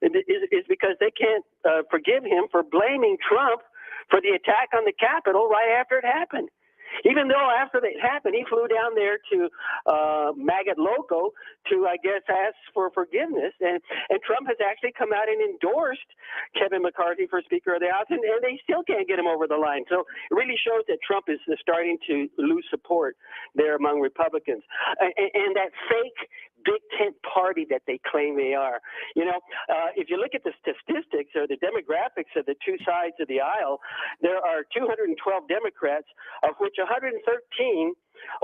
Speaker 5: is because they can't forgive him for blaming Trump for the attack on the Capitol right after it happened. Even though after it happened, he flew down there to Maggot Loco to, I guess, ask for forgiveness. And Trump has actually come out and endorsed Kevin McCarthy for Speaker of the House, and they still can't get him over the line. So it really shows that Trump is starting to lose support there among Republicans. And that fake big tent party that they claim they are. You know, if you look at the statistics or the demographics of the two sides of the aisle, there are 212 Democrats, of which 113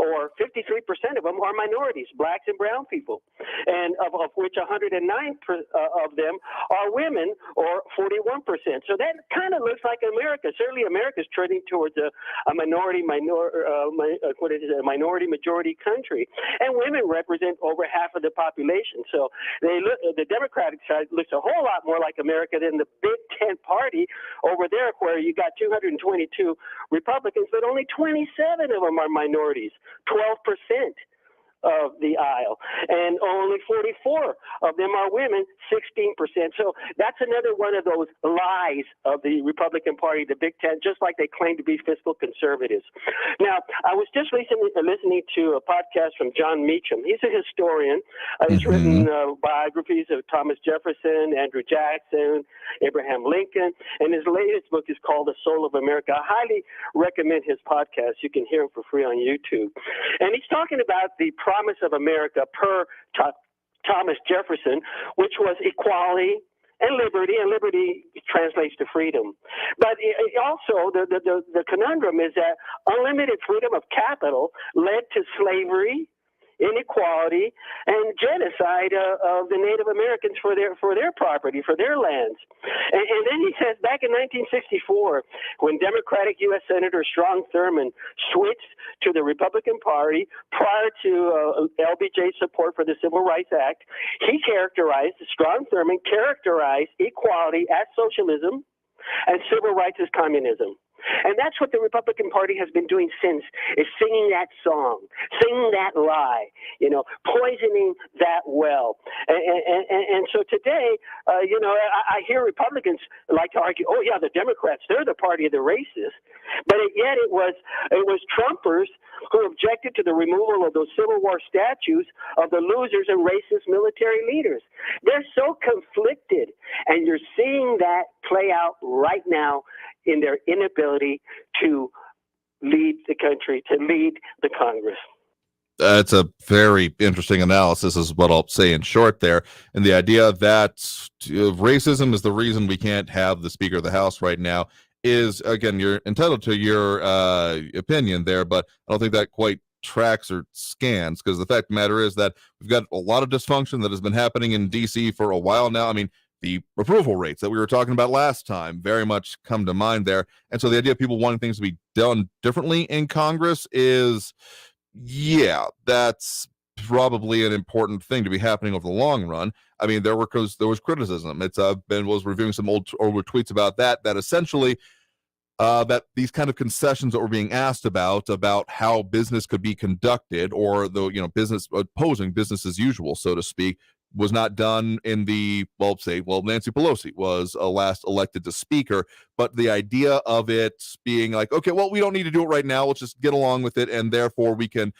Speaker 5: or 53% of them are minorities, blacks and brown people, and of which 109 of them are women, or 41%. So that kind of looks like America. Certainly, America is trending towards a minority majority country, and women represent over half of the population. So the Democratic side looks a whole lot more like America than the big tent party over there, where you got 222 Republicans, but only 27 of them are minorities. 12% of the aisle, and only 44 of them are women, 16%. So that's another one of those lies of the Republican Party, the Big Tent, just like they claim to be fiscal conservatives. Now, I was just recently listening to a podcast from John Meacham. He's a historian. He's written biographies of Thomas Jefferson, Andrew Jackson, Abraham Lincoln, and his latest book is called The Soul of America. I highly recommend his podcast. You can hear him for free on YouTube. And he's talking about the promise of America per Thomas Jefferson, which was equality and liberty translates to freedom. But also the conundrum is that unlimited freedom of capital led to slavery, inequality, and genocide of the Native Americans for their property, for their lands. And then he says back in 1964, when Democratic U.S. Senator Strom Thurmond switched to the Republican Party prior to LBJ's support for the Civil Rights Act, Strom Thurmond characterized equality as socialism and civil rights as communism. And that's what the Republican Party has been doing since, is singing that song, singing that lie, poisoning that well. And so today, I hear Republicans like to argue, oh, yeah, the Democrats, they're the party of the racists. But yet it was Trumpers who objected to the removal of those Civil War statues of the losers and racist military leaders. They're so conflicted, and you're seeing that play out right now in their inability to lead the country, to lead the Congress.
Speaker 2: That's a very interesting analysis, is what I'll say in short there. And the idea that racism is the reason we can't have the Speaker of the House right now is, again, you're entitled to your opinion there, but I don't think that quite tracks or scans, because the fact of the matter is that we've got a lot of dysfunction that has been happening in D.C. for a while now. I mean, the approval rates that we were talking about last time very much come to mind there. And so the idea of people wanting things to be done differently in Congress is, yeah, that's probably an important thing to be happening over the long run. I mean, there was criticism. Was reviewing some old tweets about that essentially that these kind of concessions that were being asked about how business could be conducted, or business opposing business as usual, so to speak, was not done in Nancy Pelosi was last elected to Speaker, but the idea of it being like, okay, well, we don't need to do it right now, let's just get along with it, and therefore we can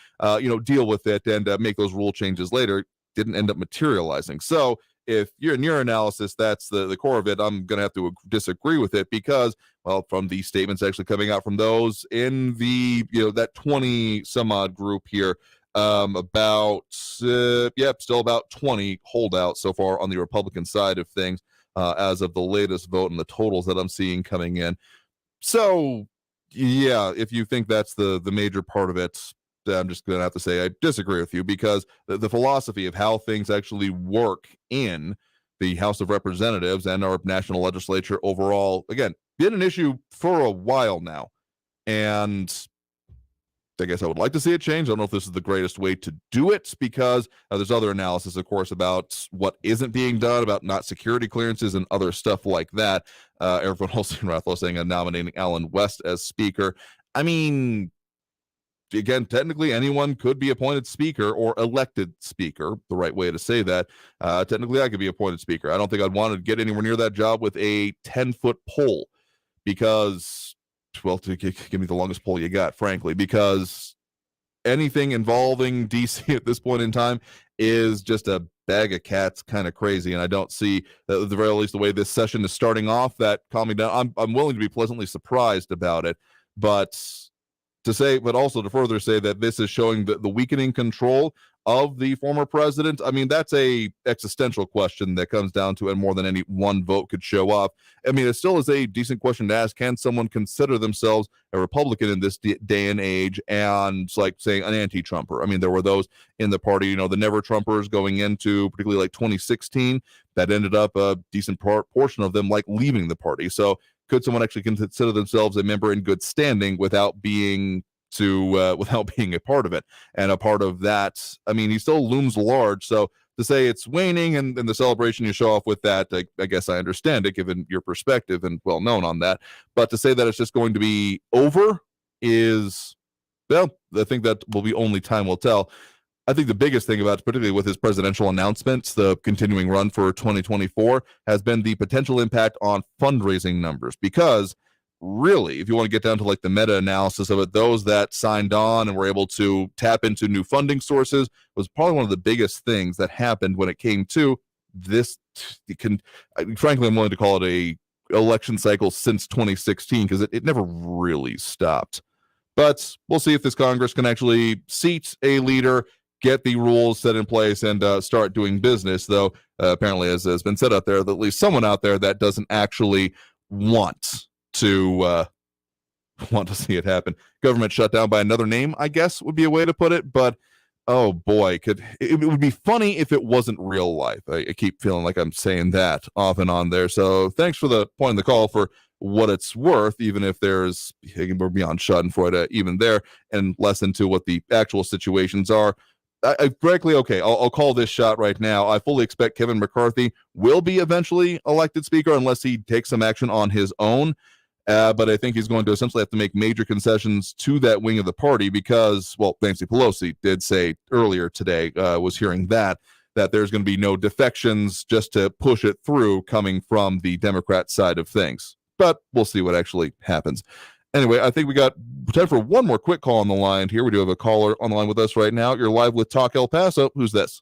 Speaker 2: deal with it and make those rule changes later, didn't end up materializing. So if you're in your analysis, that's the core of it, I'm going to have to disagree with it, because, well, from the statements actually coming out from those in the, that 20 some odd group here, still about 20 holdouts so far on the Republican side of things, as of the latest vote and the totals that I'm seeing coming in. So, yeah, if you think that's the major part of it, I'm just going to have to say I disagree with you, because the philosophy of how things actually work in the House of Representatives and our national legislature overall, again, been an issue for a while now. And I guess I would like to see it change. I don't know if this is the greatest way to do it, because there's other analysis, of course, about what isn't being done, about not security clearances and other stuff like that. Everyone else in Rathlow saying nominating Alan West as Speaker. I mean, again, technically anyone could be appointed Speaker or elected Speaker, the right way to say that. Technically, I could be appointed Speaker. I don't think I'd want to get anywhere near that job with a 10-foot pole, because, well, to give me the longest pole you got, frankly, because anything involving DC at this point in time is just a bag of cats, kind of crazy. And I don't see, at the very least, the way this session is starting off, that calm me down. I'm willing to be pleasantly surprised about it, but also to further say that this is showing the weakening control of the former president. I mean, that's a existential question that comes down to, and more than any one vote could show up. I mean, it still is a decent question to ask. Can someone consider themselves a Republican in this day and age, and like saying an anti-Trumper? I mean, there were those in the party, the never Trumpers going into particularly like 2016 that ended up a decent portion of them like leaving the party. So could someone actually consider themselves a member in good standing without being a part of it? And a part of that, I mean, he still looms large. So to say it's waning and the celebration you show off with that, I guess I understand it, given your perspective and well known on that. But to say that it's just going to be over is, well, I think that will be only time will tell. I think the biggest thing about it, particularly with his presidential announcements, the continuing run for 2024, has been the potential impact on fundraising numbers. Because really, if you want to get down to like the meta-analysis of it, those that signed on and were able to tap into new funding sources was probably one of the biggest things that happened when it came to this. Frankly, I'm willing to call it a election cycle since 2016 because it never really stopped. But we'll see if this Congress can actually seat a leader, get the rules set in place, and start doing business, though apparently, as has been said out there, that at least someone out there that doesn't actually want to see it happen. Government shutdown by another name, I guess, would be a way to put it, but oh boy, it would be funny if it wasn't real life. I keep feeling like I'm saying that off and on there, so thanks for the point in the call for what it's worth, even if we're beyond schadenfreude even there, and less into what the actual situations are. Frankly, okay, I'll call this shot right now. I fully expect Kevin McCarthy will be eventually elected speaker unless he takes some action on his own. But I think he's going to essentially have to make major concessions to that wing of the party because, well, Nancy Pelosi did say earlier today, was hearing that there's going to be no defections just to push it through coming from the Democrat side of things. But we'll see what actually happens. Anyway, I think we got time for one more quick call on the line here. We do have a caller on the line with us right now. You're live with Talk El Paso. Who's this?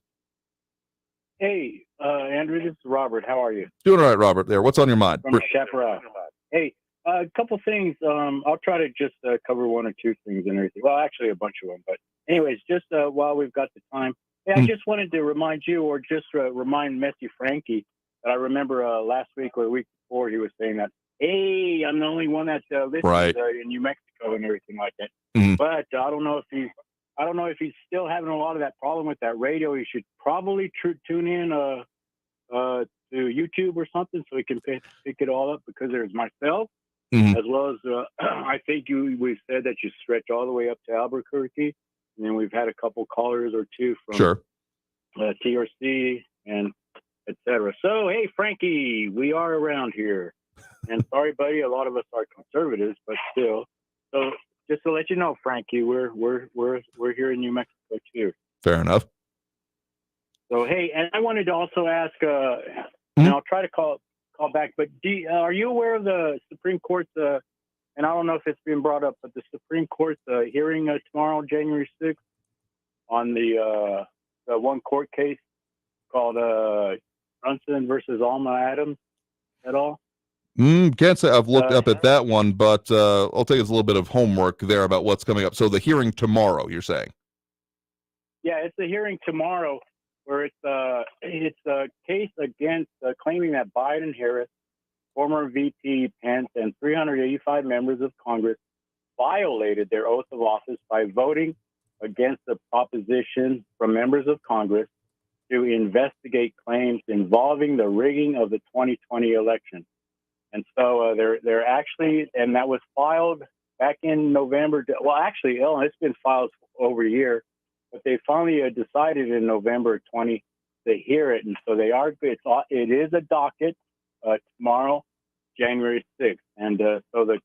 Speaker 6: Hey, Andrew, this is Robert. How are you?
Speaker 2: Doing all right, Robert. There. What's on your mind?
Speaker 6: From Chaparral. Hey, a couple things. I'll try to just cover one or two things and everything. Well, actually, a bunch of them. But anyways, just while we've got the time, hey, I just wanted to remind you, or just remind Messy Frankie, that I remember last week or the week before he was saying that, hey, I'm the only one that listens in New Mexico and everything like that.
Speaker 2: Mm-hmm.
Speaker 6: But I don't know if he's still having a lot of that problem with that radio. He should probably tune in to YouTube or something so he can pick it all up, because there's myself, as well as I think we've said that you stretch all the way up to Albuquerque, and then we've had a couple callers or two from TRC and etc. So hey, Frankie, we are around here. And sorry, buddy, a lot of us are conservatives, but still. So just to let you know, Frankie, we're here in New Mexico too.
Speaker 2: Fair enough.
Speaker 6: So hey, and I wanted to also ask, and I'll try to call back, but are you aware of the Supreme Court's? And I don't know if it's been brought up, but the Supreme Court's hearing tomorrow, January 6th, on the one court case called Brunson versus Alma Adams et al.
Speaker 2: Can't say I've looked up at that one, but I'll take us a little bit of homework there about what's coming up. So the hearing tomorrow, you're saying?
Speaker 6: Yeah, it's a hearing tomorrow where it's a case against claiming that Biden, Harris, former VP Pence, and 385 members of Congress violated their oath of office by voting against the proposition from members of Congress to investigate claims involving the rigging of the 2020 election. And so they're actually, and that was filed back in November. Well, actually, it's been filed over a year, but they finally decided in November 20 to hear it. And so it is a docket tomorrow, January 6th. And so the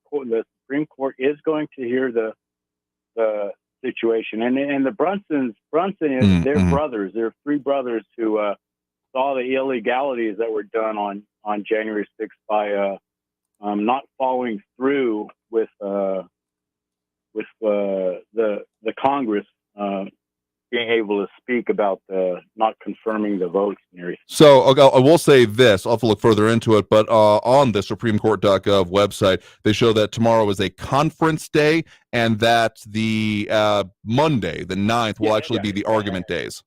Speaker 6: Supreme Court is going to hear the situation. And the Brunson is their brothers. They're three brothers who saw the illegalities that were done on January 6th by not following through with the Congress being able to speak about not confirming the votes and everything.
Speaker 2: So I will say this, I'll have to look further into it, but on the SupremeCourt.gov website, they show that tomorrow is a conference day and that the Monday, the 9th, will actually be the argument days.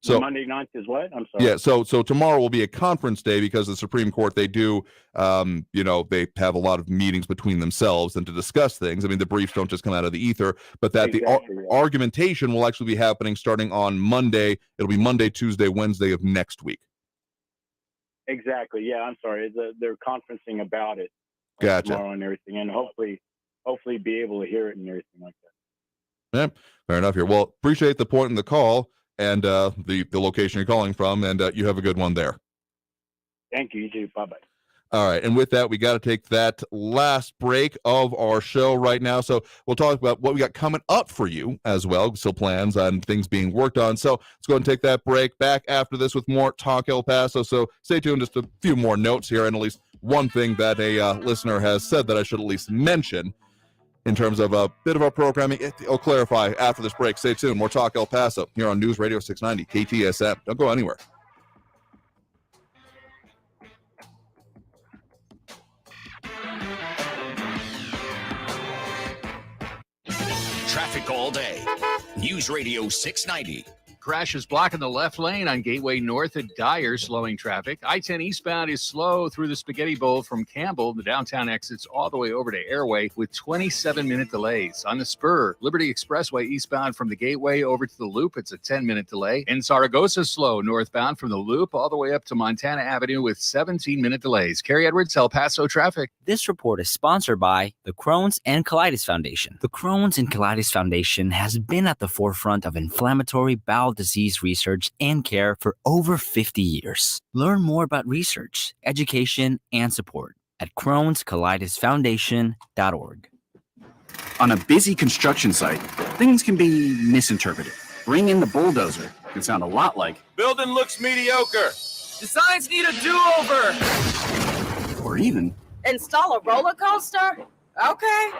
Speaker 2: So
Speaker 6: Monday 9th is what? I'm sorry.
Speaker 2: Yeah, so tomorrow will be a conference day because the Supreme Court, they do, they have a lot of meetings between themselves and to discuss things. I mean, the briefs don't just come out of the ether, but that the argumentation will actually be happening starting on Monday. It'll be Monday, Tuesday, Wednesday of next week.
Speaker 6: Exactly. Yeah, I'm sorry. They're conferencing about it
Speaker 2: Gotcha.
Speaker 6: Tomorrow and everything, and hopefully be able to hear it and everything like that.
Speaker 2: Yeah, fair enough here. Well, appreciate the point in the call and the location you're calling from, and you have a good one there.
Speaker 6: Thank you. You too. Bye-bye.
Speaker 2: All right, and with that, we got to take that last break of our show right now. So we'll talk about what we got coming up for you as well, still plans on things being worked on. So let's go ahead and take that break. Back after this with more Talk El Paso. So stay tuned, just a few more notes here, and at least one thing that a listener has said that I should at least mention in terms of a bit of our programming. I'll clarify after this break. Stay tuned. More Talk El Paso here on News Radio 690 KTSM. Don't go anywhere.
Speaker 25: Traffic all day. News Radio 690.
Speaker 4: Crash is blocking the left lane on Gateway North at Dyer, slowing traffic. I-10 eastbound is slow through the Spaghetti Bowl from Campbell. The downtown exits all the way over to Airway with 27-minute delays. On the Spur, Liberty Expressway eastbound from the Gateway over to the Loop, it's a 10-minute delay. In Zaragoza, slow northbound from the Loop all the way up to Montana Avenue with 17-minute delays. Carrie Edwards, El Paso traffic.
Speaker 3: This report is sponsored by the Crohn's and Colitis Foundation. The Crohn's and Colitis Foundation has been at the forefront of inflammatory bowel disease research and care for over 50 years. Learn more about research, education, and support at Crohn'sColitisFoundation.org.
Speaker 7: On a busy construction site, things can be misinterpreted. Bring in the bulldozer can sound a lot like
Speaker 16: building looks mediocre.
Speaker 18: Designs need a do-over.
Speaker 7: or even
Speaker 18: Install a roller coaster? Okay.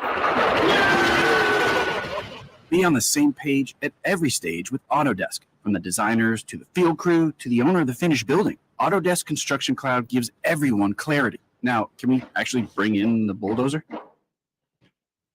Speaker 7: be on the same page at every stage with Autodesk. From the designers to the field crew to the owner of the finished building, Autodesk Construction Cloud gives everyone clarity. Now, can we actually bring in the bulldozer?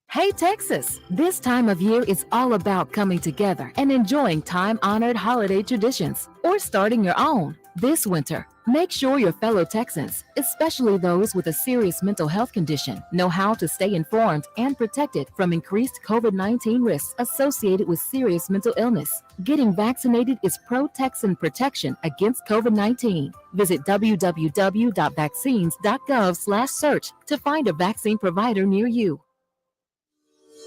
Speaker 11: Hey, Texas! This time of year is all about coming together and enjoying time-honored holiday traditions or starting your own. This winter, make sure your fellow Texans, especially those with a serious mental health condition, know how to stay informed and protected from increased COVID-19 risks associated with serious mental illness. Getting vaccinated is pro-Texan protection against COVID-19. Visit www.vaccines.gov/search to find a vaccine provider near you.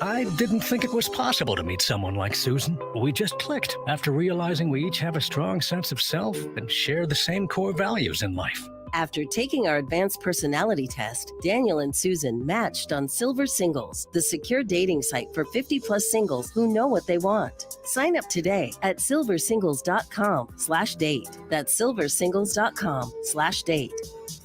Speaker 19: I didn't think it was possible to meet someone like Susan. We just clicked after realizing we each have a strong sense of self and share the same core values in life.
Speaker 21: After taking our advanced personality test, Daniel and Susan matched on Silver Singles, the secure dating site for 50-plus singles who know what they want. Sign up today at silversingles.com/date. That's silversingles.com/date.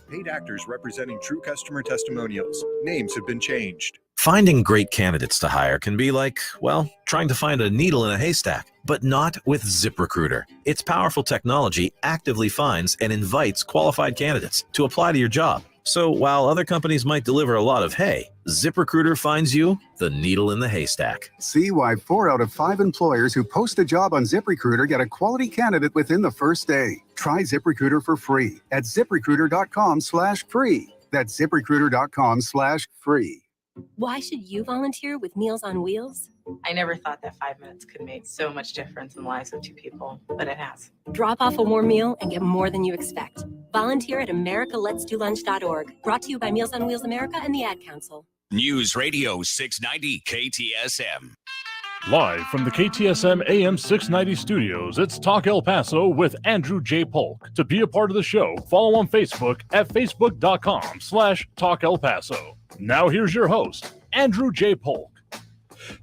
Speaker 26: Paid actors representing true customer testimonials. Names have been changed.
Speaker 27: Finding great candidates to hire can be like, well, trying to find a needle in a haystack, but not with ZipRecruiter. Its powerful technology actively finds and invites qualified candidates to apply to your job. So while other companies might deliver a lot of hay, ZipRecruiter finds you the needle in the haystack.
Speaker 28: See why 4 out of 5 employers who post a job on ZipRecruiter get a quality candidate within the first day. Try ZipRecruiter for free at ZipRecruiter.com/free. That's ZipRecruiter.com/free.
Speaker 29: Why should you volunteer with Meals on Wheels?
Speaker 30: I never thought that 5 minutes could make so much difference in the lives of 2 people, but it has.
Speaker 29: Drop off a warm meal and get more than you expect. Volunteer at americaletsdolunch.org. Brought to you by Meals on Wheels America and the Ad Council.
Speaker 25: News Radio 690 KTSM.
Speaker 1: Live from the KTSM AM 690 studios, it's Talk El Paso with Andrew J. Polk. To be a part of the show, follow on Facebook at facebook.com/Talk El Paso. Now here's your host, Andrew J. Polk.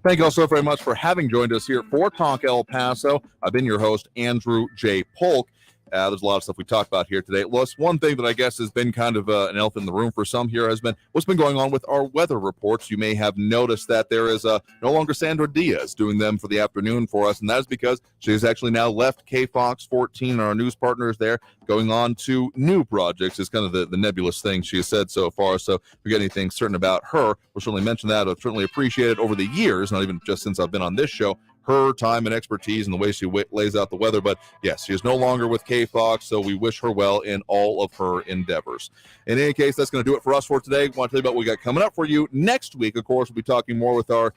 Speaker 2: Thank you all so very much for having joined us here for Talk El Paso. I've been your host, Andrew J. Polk. There's a lot of stuff we talked about here today. One thing that I guess has been kind of an elephant in the room for some here has been what's been going on with our weather reports. You may have noticed that there is no longer Sandra Diaz doing them for the afternoon for us, and that is because she has actually now left KFOX 14 and our news partners there, going on to new projects is kind of the nebulous thing she has said so far. So if we get anything certain about her, we'll certainly mention that. I've certainly appreciated over the years, not even just since I've been on this show, her time and expertise and the way she lays out the weather. But yes, she is no longer with KFOX, so we wish her well in all of her endeavors. In any case, that's going to do it for us for today. I want to tell you about what we got coming up for you next week. Of course, we'll be talking more with our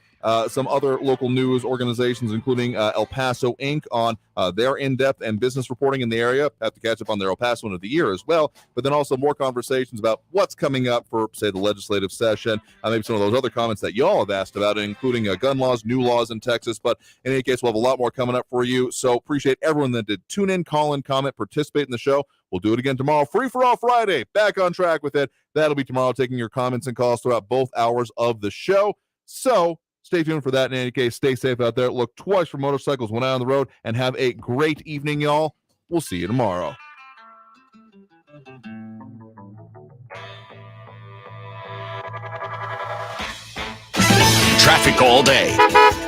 Speaker 2: some other local news organizations, including El Paso Inc. on their in-depth and business reporting in the area. Have to catch up on their El Paso one of the year as well, but then also more conversations about what's coming up for, say, the legislative session, maybe some of those other comments that y'all have asked about, including gun laws, new laws in Texas. But in any case, we'll have a lot more coming up for you. So appreciate everyone that did tune in, call in, comment, participate in the show. We'll do it again tomorrow. Free for all Friday. Back on track with it. That'll be tomorrow, taking your comments and calls throughout both hours of the show. So stay tuned for that. In any case, stay safe out there. Look twice for motorcycles when out on the road, and have a great evening, y'all. We'll see you tomorrow.
Speaker 25: Traffic all day.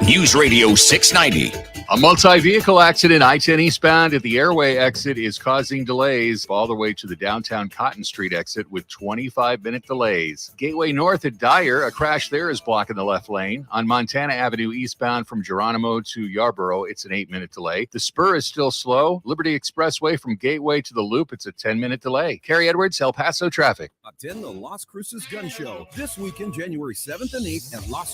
Speaker 25: News Radio 690.
Speaker 4: A multi-vehicle accident I-10 eastbound at the Airway exit is causing delays all the way to the downtown Cotton Street exit with 25-minute delays. Gateway North at Dyer, a crash there is blocking the left lane. On Montana Avenue eastbound from Geronimo to Yarborough, it's an 8-minute delay. The Spur is still slow. Liberty Expressway from Gateway to the Loop, it's a 10-minute delay. Carrie Edwards, El Paso traffic.
Speaker 8: Attend the Las Cruces Gun Show this weekend, January 7th and 8th at Las